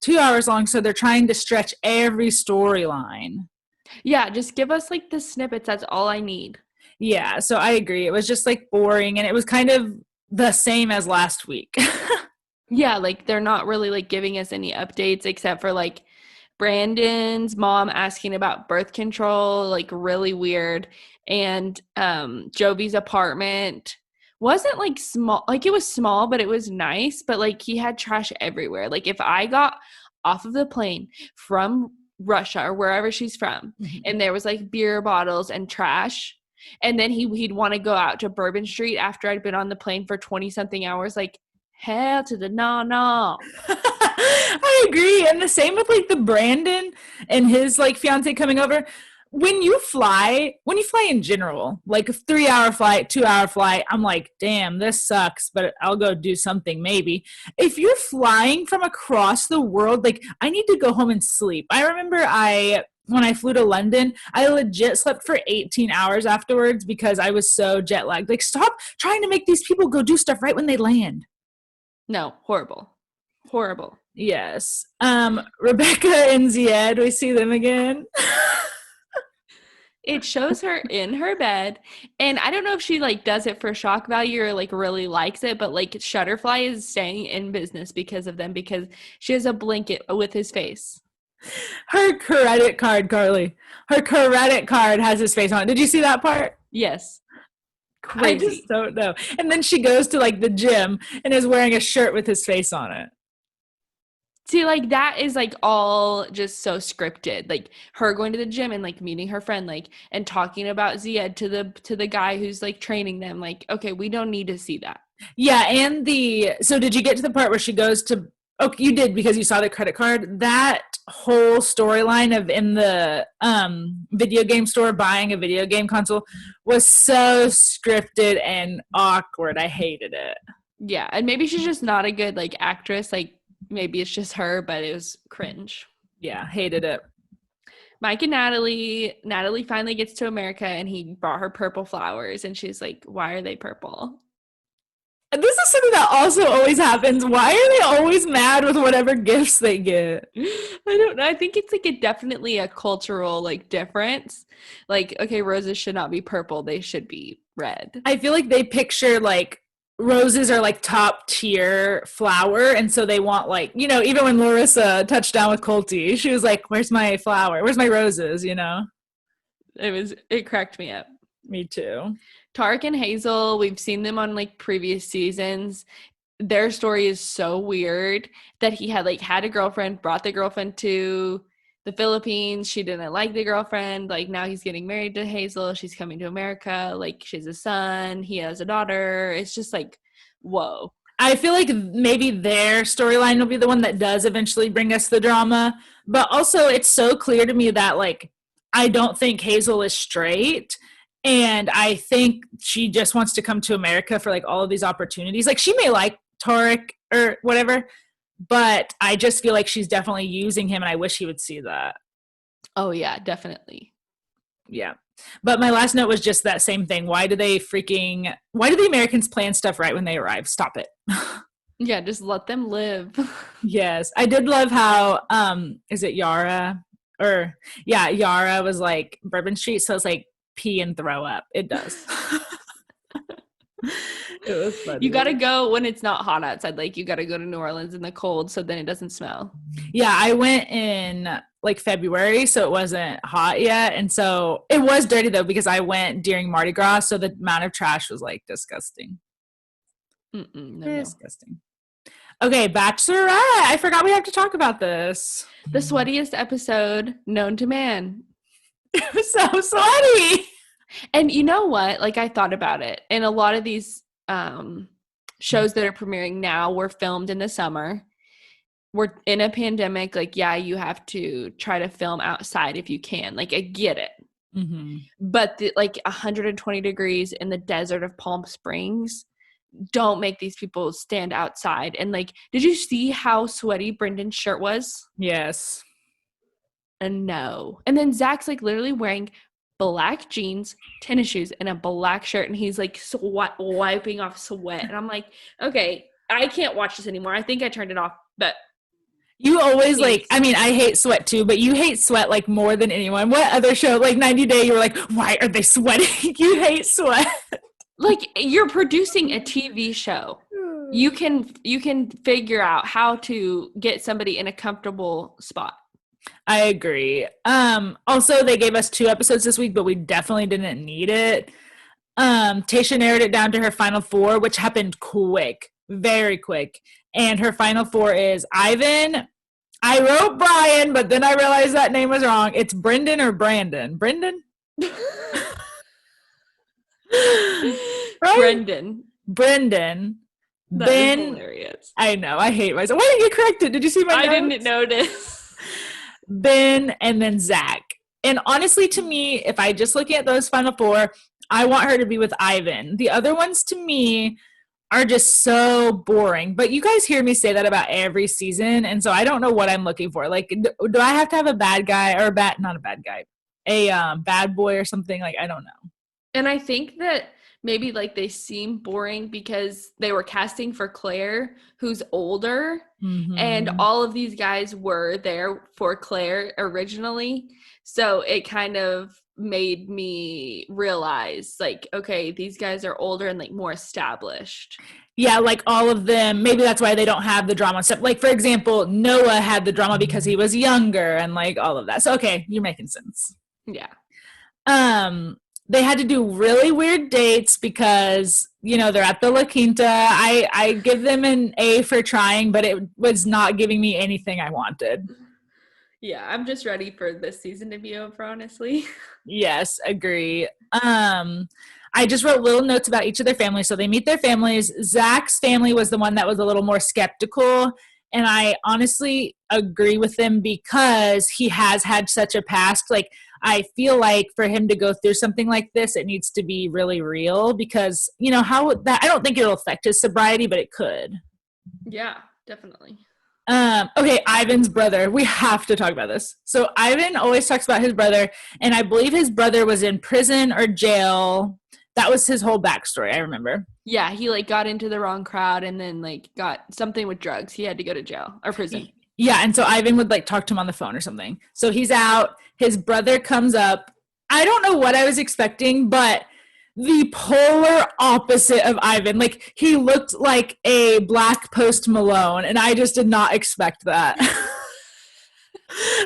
2 hours long, so they're trying to stretch every storyline. Yeah, just give us like the snippets. That's all I need. Yeah, so I agree. It was just like boring, and it was kind of the same as last week. Yeah, like they're not really like giving us any updates except for like Brandon's mom asking about birth control, like really weird. And Jovi's apartment wasn't like small, like it was small, but it was nice, but like he had trash everywhere. Like if I got off of the plane from Russia or wherever she's from, mm-hmm. and there was like beer bottles and trash, and then he'd want to go out to Bourbon Street after I'd been on the plane for 20 something hours, like hell to the no. I agree. And the same with like the Brandon and his like fiance coming over. When you fly in general, like a 3-hour flight, 2-hour flight, I'm like, damn, this sucks, but I'll go do something maybe. If you're flying from across the world, like I need to go home and sleep. I remember when I flew to London, I legit slept for 18 hours afterwards because I was so jet lagged. Like stop trying to make these people go do stuff right when they land. No, horrible. Yes. Rebecca and Zied, we see them again. It shows her in her bed, and I don't know if she like does it for shock value or like really likes it, but like Shutterfly is staying in business because of them, because she has a blanket with his face. Her credit card, Carly. Her credit card has his face on it. Did you see that part? Yes. Crazy. I just don't know. And then she goes to like the gym and is wearing a shirt with his face on it. See, like that is like all just so scripted. Like her going to the gym and like meeting her friend, like and talking about Zied to the guy who's like training them. Like, okay, we don't need to see that. Yeah, and so did you get to the part where she goes to? Oh, you did because you saw the credit card. That whole storyline of in the video game store buying a video game console was so scripted and awkward. I hated it. Yeah, and maybe she's just not a good like actress. Like maybe it's just her, but it was cringe. Yeah, hated it. Mike and Natalie finally gets to America and he brought her purple flowers and she's like, why are they purple? This is something that also always happens. Why are they always mad with whatever gifts they get? I don't know. I think it's like definitely a cultural like difference. Like, okay, roses should not be purple. They should be red. I feel like they picture like roses are like top tier flower, and so they want like, even when Larissa touched down with Colty, she was like, where's my flower? Where's my roses? It cracked me up. Me too. Tarek and Hazel, we've seen them on like previous seasons. Their story is so weird that he had a girlfriend, brought the girlfriend to the Philippines. She didn't like the girlfriend. Like now he's getting married to Hazel. She's coming to America. Like she has a son. He has a daughter. It's just like, whoa. I feel like maybe their storyline will be the one that does eventually bring us the drama. But also it's so clear to me that like, I don't think Hazel is straight. And I think she just wants to come to America for like all of these opportunities. Like she may like Tarek or whatever, but I just feel like she's definitely using him, and I wish he would see that. Oh yeah, definitely. Yeah. But my last note was just that same thing. Why do the Americans plan stuff right when they arrive? Stop it. Yeah, just let them live. Yes. I did love how, is it Yara? Yara was like Bourbon Street, so it's like pee and throw up. It does. It was funny. You gotta go when it's not hot outside. Like you gotta go to New Orleans in the cold so then it doesn't smell. Yeah, I went in like February, so it wasn't hot yet, and so it was dirty though because I went during Mardi Gras, so the amount of trash was like disgusting. Disgusting. Okay, Bachelorette. I forgot we have to talk about this. The sweatiest episode known to man. It was so sweaty. And you know what? Like I thought about it, and a lot of these shows that are premiering now were filmed in the summer. We're in a pandemic. Like, yeah, you have to try to film outside if you can. Like, I get it. Mm-hmm. But 120 degrees in the desert of Palm Springs don't make these people stand outside. And like, did you see how sweaty Brendan's shirt was? Yes. And no. And then Zach's like literally wearing black jeans, tennis shoes, and a black shirt, and he's like wiping off sweat. And I'm like, okay, I can't watch this anymore. I think I turned it off. But you always I hate sweat too, but you hate sweat like more than anyone. What other show, like 90 Day, you were like, why are they sweating? You hate sweat. Like you're producing a TV show. You can figure out how to get somebody in a comfortable spot. I agree. Also, they gave us 2 episodes this week, but we definitely didn't need it. Tayshia narrowed it down to her final 4, which happened quick, very quick. And her final 4 is Ivan. I wrote Brian, but then I realized that name was wrong. It's Brendan or Brandon? Brendan? Right? Brendan. That Ben. is hilarious. I know. I hate myself. Why didn't you correct it? Did you see my notes? I didn't notice. Ben, and then Zach. And honestly, to me, if I just look at those final 4, I want her to be with Ivan. The other ones to me are just so boring. But you guys hear me say that about every season, and so I don't know what I'm looking for. Like, do I have to have a bad guy or not a bad guy, a bad boy or something? Like, I don't know. And I think that maybe like they seem boring because they were casting for Claire, who's older, and all of these guys were there for Claire originally. So it kind of made me realize like, okay, these guys are older and like more established. Yeah, like all of them, maybe that's why they don't have the drama stuff. Like, for example, Noah had the drama because he was younger and like all of that. So, okay, you're making sense. Yeah. They had to do really weird dates because, they're at the La Quinta. I give them an A for trying, but it was not giving me anything I wanted. Yeah, I'm just ready for this season to be over, honestly. Yes, agree. I just wrote little notes about each of their families. So they meet their families. Zach's family was the one that was a little more skeptical. And I honestly agree with them because he has had such a past. Like, I feel like for him to go through something like this, it needs to be really real because, I don't think it'll affect his sobriety, but it could. Yeah, definitely. Okay, Ivan's brother. We have to talk about this. So Ivan always talks about his brother, and I believe his brother was in prison or jail That was his whole backstory, I remember. Yeah, he like got into the wrong crowd and then like got something with drugs. He had to go to jail or prison. Yeah, and so Ivan would like talk to him on the phone or something. So he's out, his brother comes up. I don't know what I was expecting, but the polar opposite of Ivan. Like, he looked like a black Post Malone, and I just did not expect that.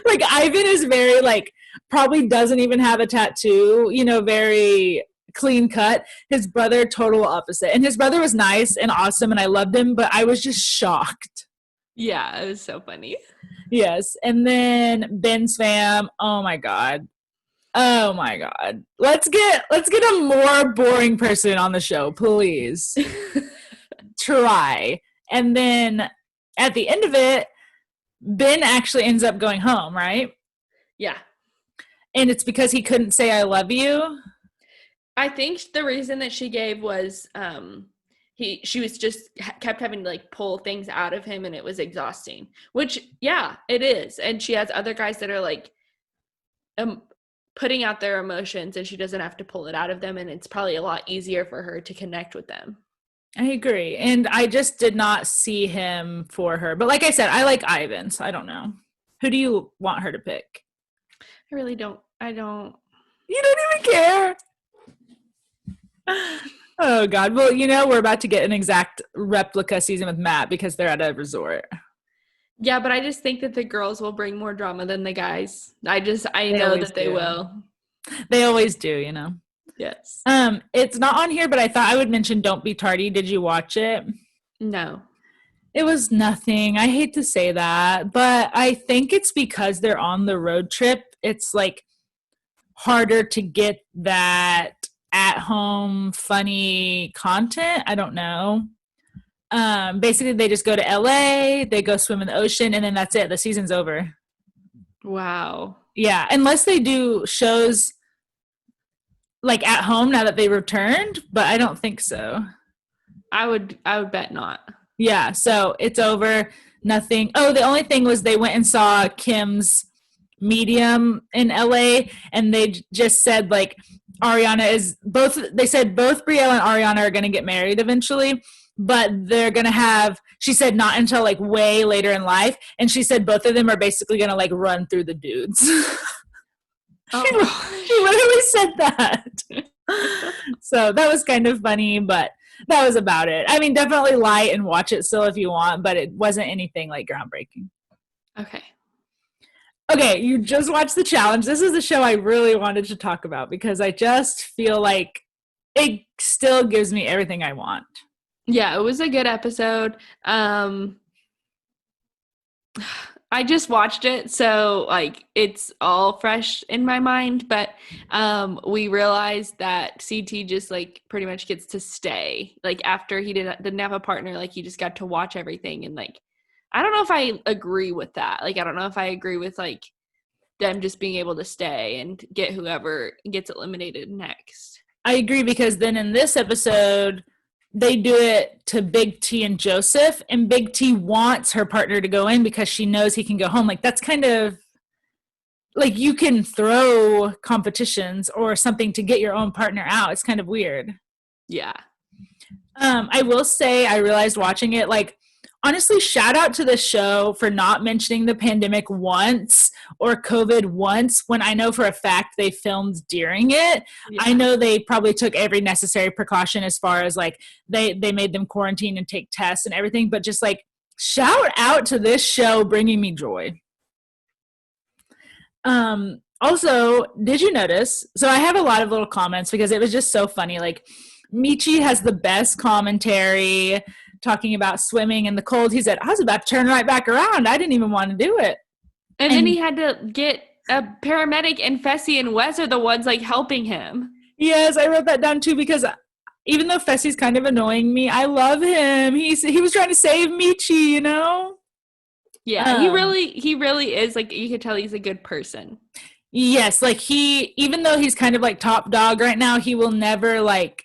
Like, Ivan is very, like, probably doesn't even have a tattoo, you know, very clean cut. His brother, total opposite. And his brother was nice and awesome, and I loved him, but I was just shocked. Yeah, it was so funny. Yes. And then Ben's fam, oh my God. Oh my God. Let's get a more boring person on the show, please. Try. And then at the end of it, Ben actually ends up going home, right? Yeah. And it's because he couldn't say I love you. I think the reason that she gave was she was just kept having to like pull things out of him, and it was exhausting, which yeah, it is. And she has other guys that are like putting out their emotions, and she doesn't have to pull it out of them, and it's probably a lot easier for her to connect with them. I agree. And I just did not see him for her. But like I said, I like Ivan, so I don't know. Who do you want her to pick? I really don't. I don't. You don't even care? Oh, God. Well, you know, we're about to get an exact replica season with Matt because they're at a resort. Yeah, but I just think that the girls will bring more drama than the guys. I know that they will. They always do, you know. Yes. It's not on here, but I thought I would mention Don't Be Tardy. Did you watch it? No. It was nothing. I hate to say that, but I think it's because they're on the road trip. It's like harder to get that at-home funny content. I don't know. Basically, they just go to LA, they go swim in the ocean, and then that's it. The season's over. Wow. Yeah, unless they do shows like at home now that they returned, but I don't think so. I would bet not. Yeah, so it's over. Nothing. Oh, the only thing was they went and saw Kim's Medium in LA, and they just said like Ariana is both. They said both Brielle and Ariana are going to get married eventually, but they're going to have. She said not until like way later in life, and she said both of them are basically going to like run through the dudes. Oh. She literally said that. So that was kind of funny, but that was about it. I mean, definitely lie and watch it still if you want, but it wasn't anything like groundbreaking. Okay, you just watched the challenge. This is the show I really wanted to talk about because I just feel like it still gives me everything I want. Yeah, it was a good episode. I just watched it, so like it's all fresh in my mind, but we realized that CT just like pretty much gets to stay. Like after he didn't have a partner, like he just got to watch everything, and like I don't know if I agree with that. Like I don't know if I agree with like them just being able to stay and get whoever gets eliminated next. I agree because then in this episode they do it to Big T and Joseph, and Big T wants her partner to go in because she knows he can go home. Like, that's kind of like you can throw competitions or something to get your own partner out. It's kind of weird. Yeah. I will say I realized watching it, like, honestly, shout out to the show for not mentioning the pandemic once or COVID once when I know for a fact they filmed during it. Yeah. I know they probably took every necessary precaution as far as like they made them quarantine and take tests and everything, but just like shout out to this show bringing me joy. Also, did you notice? So I have a lot of little comments because it was just so funny. Like Michi has the best commentary talking about swimming in the cold. He said, I was about to turn right back around. I didn't even want to do it. And then he had to get a paramedic, and Fessy and Wes are the ones like helping him. Yes, I wrote that down too because even though Fessy's kind of annoying me, I love him. He was trying to save Michi, you know? Yeah, he really is, like, you could tell he's a good person. Yes, like even though he's kind of like top dog right now, he will never like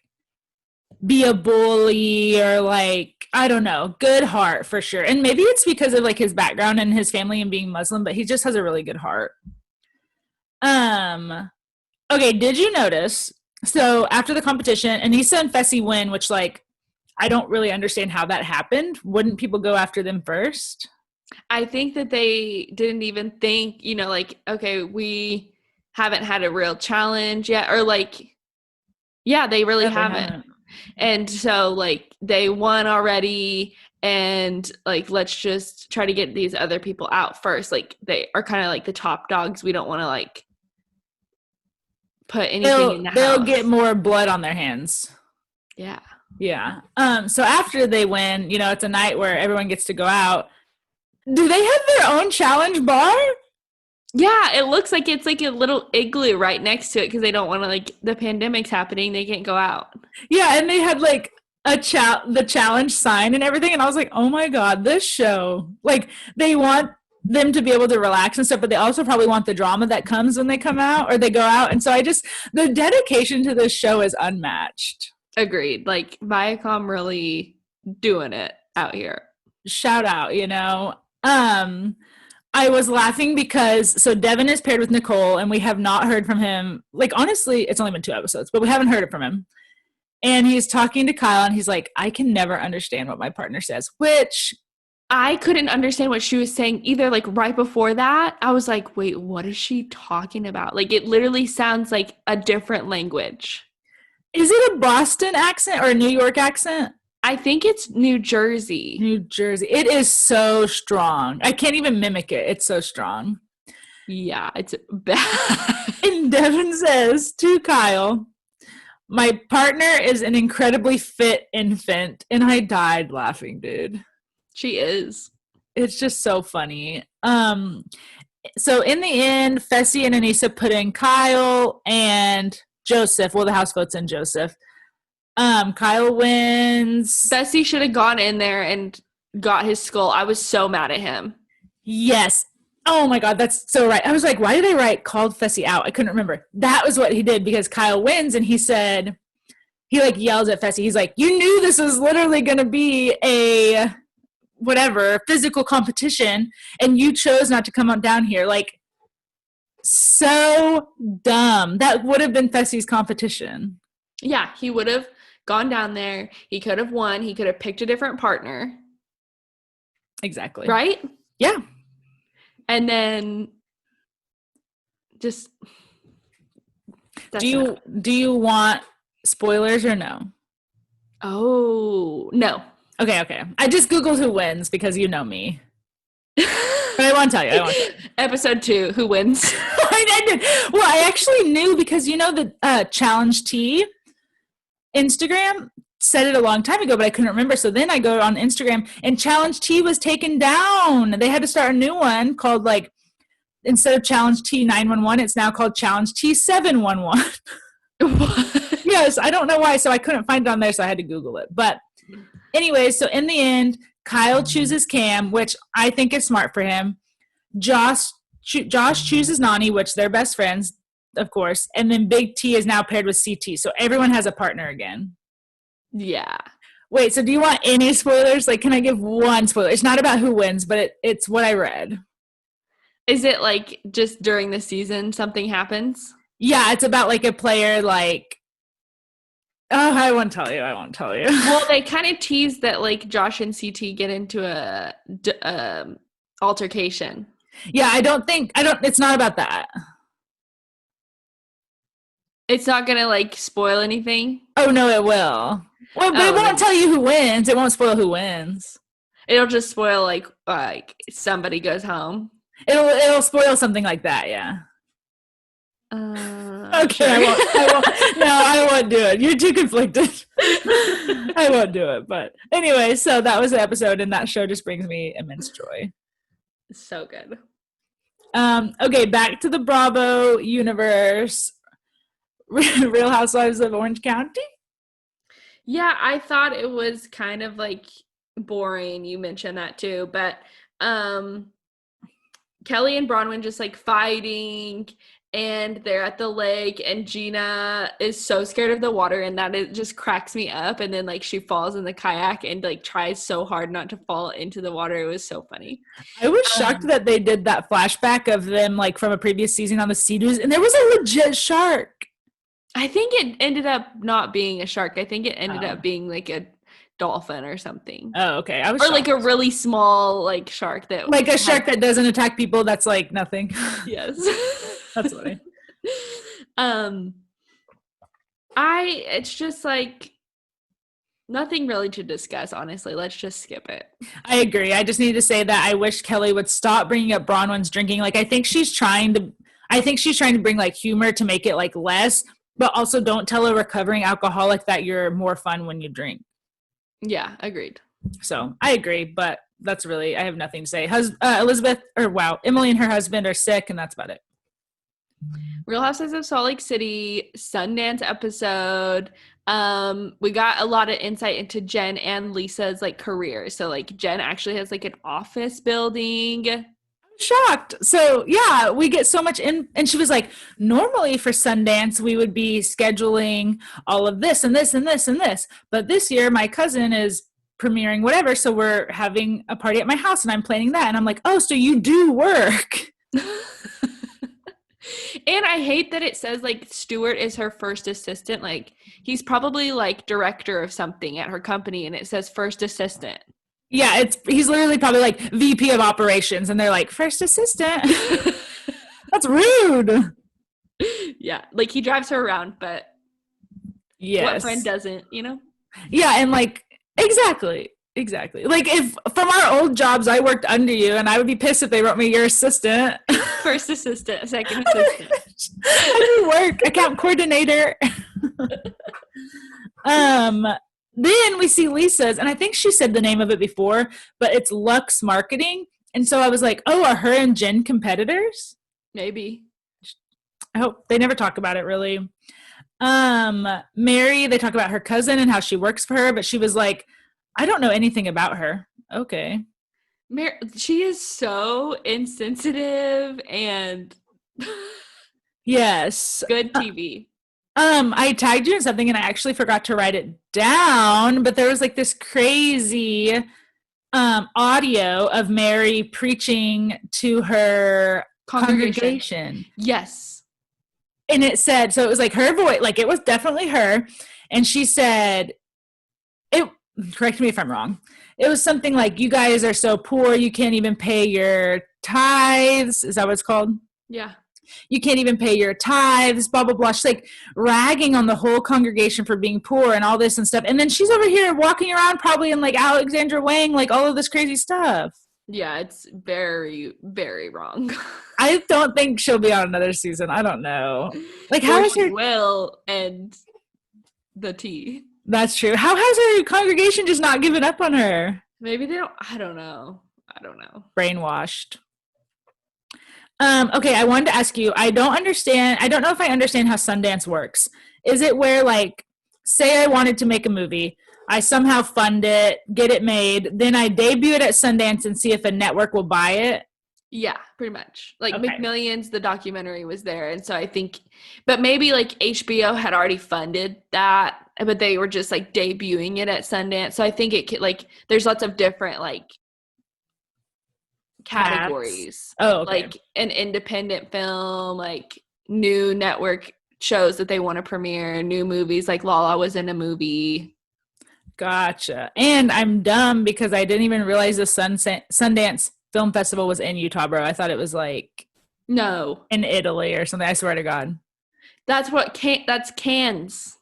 be a bully or like, I don't know, good heart for sure. And maybe it's because of like his background and his family and being Muslim, but he just has a really good heart. Okay, did you notice So after the competition, Anissa and Fessy win, which like I don't really understand how that happened. Wouldn't people go after them first? I think that they didn't even think, like, okay, we haven't had a real challenge yet, or like, yeah, they really haven't. And so like they won already, and like let's just try to get these other people out first. Like they are kind of like the top dogs. We don't want to like put anything in the They'll house. get more blood on their hands. Yeah. Yeah. So after they win, it's a night where everyone gets to go out. Do they have their own challenge bar? Yeah, it looks like it's like a little igloo right next to it because they don't want to, like, the pandemic's happening. They can't go out. Yeah, and they had like the challenge sign and everything, and I was like, oh my god, this show, like, they want them to be able to relax and stuff, but they also probably want the drama that comes when they come out or they go out. And so the dedication to this show is unmatched. Agreed. Like, Viacom really doing it out here. Shout out, I was laughing because so Devin is paired with Nicole, and we have not heard from him. Like, honestly, it's only been 2 episodes, but we haven't heard it from him. And he's talking to Kyle, and he's like, I can never understand what my partner says, which I couldn't understand what she was saying either. Like, right before that, I was like, wait, what is she talking about? Like, it literally sounds like a different language. Is it a Boston accent or a New York accent? I think it's New Jersey. New Jersey. It is so strong. I can't even mimic it. It's so strong. Yeah, it's bad. And Devin says to Kyle, my partner is an incredibly fit infant. And I died laughing, dude. She is. It's just so funny. So in the end, Fessy and Anissa put in Kyle and Joseph. Well, the house votes in Joseph. Kyle wins. Fessy should have gone in there and got his skull. I was so mad at him. Yes. Oh my god, that's so right. I was like, why did I write called Fessy out? I couldn't remember. That was what he did because Kyle wins, and he said, he like yells at Fessy. He's like, you knew this was literally going to be a whatever physical competition, and you chose not to come on down here. Like, so dumb. That would have been Fessy's competition. Yeah, he would have gone down there. He could have won. He could have picked a different partner. Exactly. Right? Yeah. And then just do you want spoilers or no? Oh, no. Okay. I just Googled who wins because you know me. But I won't tell you. Episode 2, who wins? I did. Well, I actually knew because the Challenge T Instagram said it a long time ago, but I couldn't remember. So then I go on Instagram, and Challenge T was taken down. They had to start a new one called, like, instead of Challenge T 911, it's now called Challenge T 711. Yes, I don't know why. So I couldn't find it on there, so I had to Google it. But anyway, so in the end, Kyle chooses Cam, which I think is smart for him. Josh chooses Nani, which they're best friends, of course. And then Big T is now paired with CT. So everyone has a partner again. Yeah. Wait, so do you want any spoilers? Like, can I give one spoiler? It's not about who wins, but it's what I read. Is it like just during the season something happens? Yeah, it's about like a player like... Oh, I won't tell you. Well, they kind of tease that like Josh and CT get into a altercation. Yeah, it's not about that. It's not going to like spoil anything? Oh, no, it will. Well, but it won't tell you who wins. It won't spoil who wins. It'll just spoil like somebody goes home. It'll spoil something like that, yeah. Okay, sure. I won't do it. You're too conflicted. I won't do it. But anyway, so that was the episode, and that show just brings me immense joy. So good. Okay, back to the Bravo universe. Real Housewives of Orange County? Yeah, I thought it was kind of like boring. You mentioned that too, but Kelly and Bronwyn just like fighting, and they're at the lake, and Gina is so scared of the water, and that it just cracks me up. And then like she falls in the kayak and like tries so hard not to fall into the water. It was so funny. I was shocked that they did that flashback of them like from a previous season on the Sea-Doos, and there was a legit shark. I think it ended up not being a shark. I think it ended Oh. up being like a dolphin or something. Oh, okay. I was Or shocked. like a really small like shark that Like a shark that doesn't attack people, that's like nothing. Yes. That's funny. It's just like nothing really to discuss, honestly. Let's just skip it. I agree. I just need to say that I wish Kelly would stop bringing up Bronwyn's drinking. Like, I think she's trying to bring like humor to make it like less, but also don't tell a recovering alcoholic that you're more fun when you drink. Yeah, agreed. So I agree, but that's really, I have nothing to say. Emily and her husband are sick, and that's about it. Real Housewives of Salt Lake City, Sundance episode. We got a lot of insight into Jen and Lisa's like career. So like Jen actually has like an office building. Shocked. So yeah, we get so much in, and she was like, normally for Sundance we would be scheduling all of this and this and this and this, but this year my cousin is premiering whatever, so we're having a party at my house and I'm planning that. And I'm like, oh, so you do work. And I hate that it says like Stuart is her first assistant. Like he's probably like director of something at her company, and it says first assistant. Yeah, he's literally probably like VP of operations, and they're like, first assistant. That's rude. Yeah, like he drives her around, but yes, what friend doesn't, you know? Yeah, and like exactly. Like if from our old jobs I worked under you, and I would be pissed if they wrote me your assistant. First assistant, second assistant. I do work, account coordinator. Then we see Lisa's, and I think she said the name of it before, but it's Lux Marketing. And so I was like, oh, are her and Jen competitors? Maybe. I hope they never talk about it really. Mary, they talk about her cousin and how she works for her, but she was like, I don't know anything about her. Okay. Mary, she is so insensitive and yes. Good TV. I tagged you in something and I actually forgot to write it down, but there was like this crazy audio of Mary preaching to her congregation. Yes. And it said, so it was like her voice, like it was definitely her. And she said, correct me if I'm wrong. It was something like, you guys are so poor, you can't even pay your tithes. Is that what it's called? Yeah. You can't even pay your tithes, blah, blah, blah. She's like ragging on the whole congregation for being poor and all this and stuff. And then she's over here walking around probably in like Alexandra Wang, like all of this crazy stuff. Yeah, it's very, very wrong. I don't think she'll be on another season. I don't know. Like how is her will end the tea. That's true. How has her congregation just not given up on her? Maybe they don't. I don't know. Brainwashed. Okay, I wanted to ask you, I don't know if I understand how Sundance works. Is it where, like, say I wanted to make a movie, I somehow fund it, get it made, then I debut it at Sundance and see if a network will buy it? Yeah, pretty much. Like Okay. McMillions, the documentary was there. And so I think, but maybe like HBO had already funded that, but they were just like debuting it at Sundance. So I think it could, like, there's lots of different like categories. Oh, okay. Like an independent film, like new network shows that they want to premiere, new movies, like Lala was in a movie. Gotcha. And I'm dumb because I didn't even realize the Sundance Film Festival was in Utah, bro. I thought it was like no, in Italy or something. I swear to God. That's Cannes.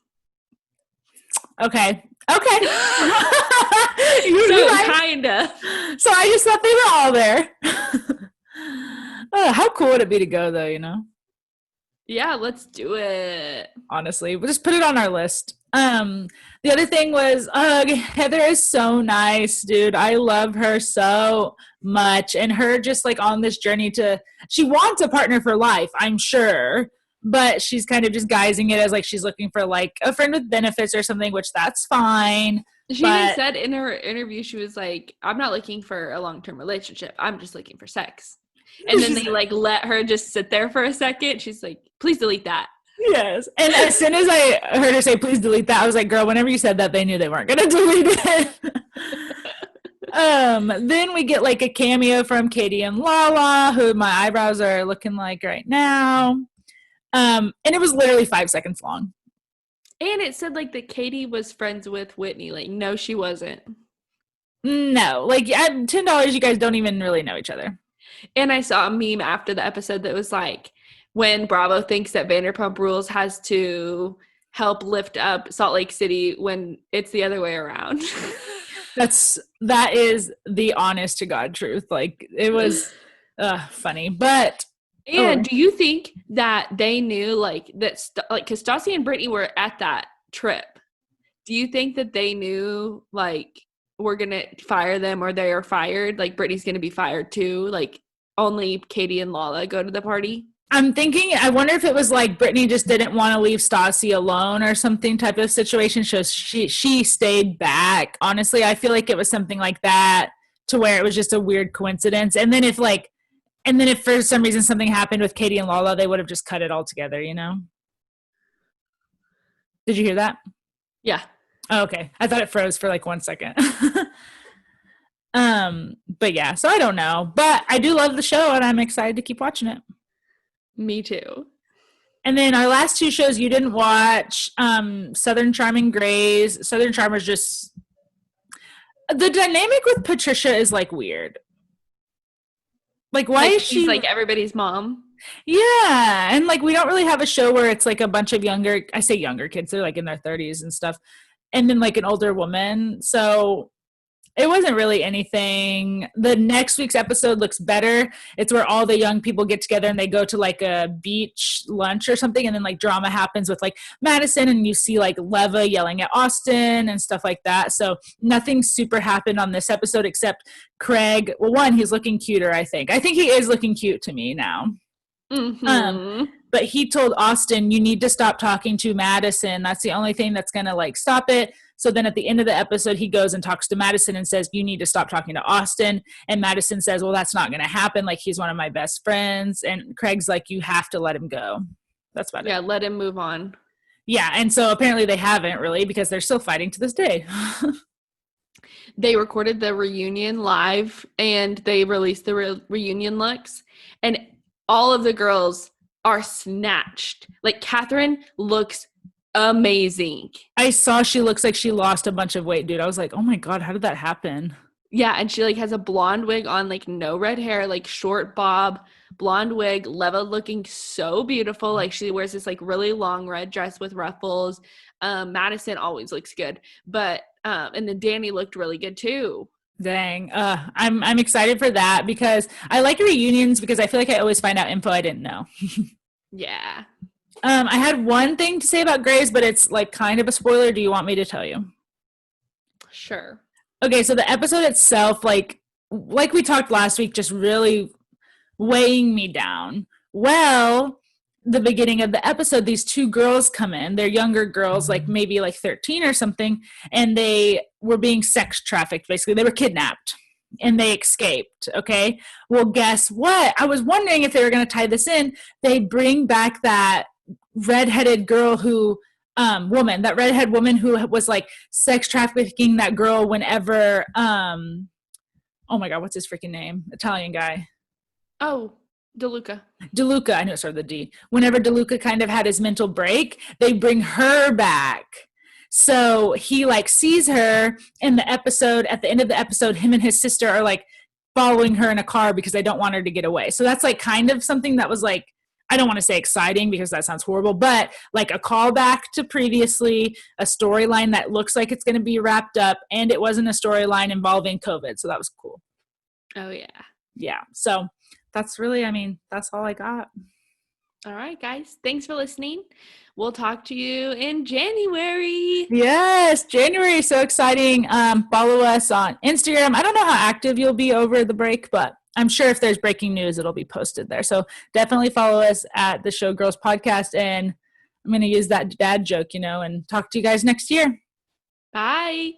Okay. So right. Kinda. So I just thought they were all there. Oh, how cool would it be to go though, you know? Yeah, let's do it. Honestly, we'll just put it on our list. The other thing was, Heather is so nice, dude. I love her so much. And her just like on this journey she wants a partner for life, I'm sure. But she's kind of just guising it as like she's looking for like a friend with benefits or something, which that's fine. She even said in her interview, she was like, I'm not looking for a long-term relationship. I'm just looking for sex. And then they like let her just sit there for a second. She's like, please delete that. Yes. And as soon as I heard her say, please delete that, I was like, girl, whenever you said that, they knew they weren't going to delete it. Then we get like a cameo from Katie and Lala, who my eyebrows are looking like right now. And it was literally 5 seconds long. And it said like that Katie was friends with Whitney. Like, no, she wasn't. No, like at $10, you guys don't even really know each other. And I saw a meme after the episode that was like, when Bravo thinks that Vanderpump Rules has to help lift up Salt Lake City when it's the other way around. That is the honest to God truth. Like, it was funny, but. And do you think that they knew like that, like, because Stassi and Brittany were at that trip? Do you think that they knew like we're gonna fire them or they are fired? Like Brittany's gonna be fired too. Like only Katie and Lala go to the party. I'm thinking, I wonder if it was like Brittany just didn't want to leave Stassi alone or something type of situation. So she stayed back. Honestly, I feel like it was something like that, to where it was just a weird coincidence. And then if for some reason something happened with Katie and Lala, they would have just cut it all together, you know? Did you hear that? Yeah. Oh, okay. I thought it froze for like 1 second. But yeah, so I don't know. But I do love the show and I'm excited to keep watching it. Me too. And then our last two shows you didn't watch, Southern Charm and Grey's. Southern Charm is just, the dynamic with Patricia is like weird. Like, why is she like everybody's mom? Yeah, and like we don't really have a show where it's like a bunch of younger, I say younger kids, they're like in their 30s and stuff, and then like an older woman. So it wasn't really anything. The next week's episode looks better. It's where all the young people get together and they go to like a beach lunch or something, and then like drama happens with like Madison, and you see like Leva yelling at Austin and stuff like that. So nothing super happened on this episode except Craig. Well, one, he's looking cuter, I think. I think he is looking cute to me now. Mm-hmm. But he told Austin, you need to stop talking to Madison. That's the only thing that's going to like stop it. So then at the end of the episode, he goes and talks to Madison and says, you need to stop talking to Austin. And Madison says, well, that's not going to happen. Like, he's one of my best friends. And Craig's like, you have to let him go. That's about it. Yeah, let him move on. Yeah, and so apparently they haven't really, because they're still fighting to this day. They recorded the reunion live and they released the reunion looks. And all of the girls are snatched. Like, Catherine looks amazing. I saw she looks like she lost a bunch of weight, dude. I was like, oh my God, how did that happen? Yeah, and she like has a blonde wig on, like no red hair, like short bob, blonde wig. Leva looking so beautiful. Like, she wears this like really long red dress with ruffles. Madison always looks good. But and then Danny looked really good too. Dang. I'm excited for that because I like reunions because I feel like I always find out info I didn't know. Yeah. I had one thing to say about Grey's, but it's like kind of a spoiler. Do you want me to tell you? Sure. Okay, so the episode itself, like we talked last week, just really weighing me down. Well, the beginning of the episode, these two girls come in. They're younger girls, like maybe like 13 or something, and they were being sex trafficked, basically. They were kidnapped, and they escaped, okay? Well, guess what? I was wondering if they were going to tie this in. They bring back that redheaded girl who that redhead woman who was like sex trafficking that girl whenever oh my God, what's his freaking name? Italian guy. Oh, DeLuca. I knew it started with a D. Whenever DeLuca kind of had his mental break, they bring her back. So he like sees her in the episode. At the end of the episode, him and his sister are like following her in a car because they don't want her to get away. So that's like kind of something that was like, I don't want to say exciting because that sounds horrible, but like a callback to previously, a storyline that looks like it's going to be wrapped up, and it wasn't a storyline involving COVID. So that was cool. Oh, yeah. Yeah. So that's really, I mean, that's all I got. All right, guys. Thanks for listening. We'll talk to you in January. Yes, January. So exciting. Follow us on Instagram. I don't know how active you'll be over the break, but I'm sure if there's breaking news, it'll be posted there. So definitely follow us at the Showgirls Podcast. And I'm going to use that dad joke, and talk to you guys next year. Bye.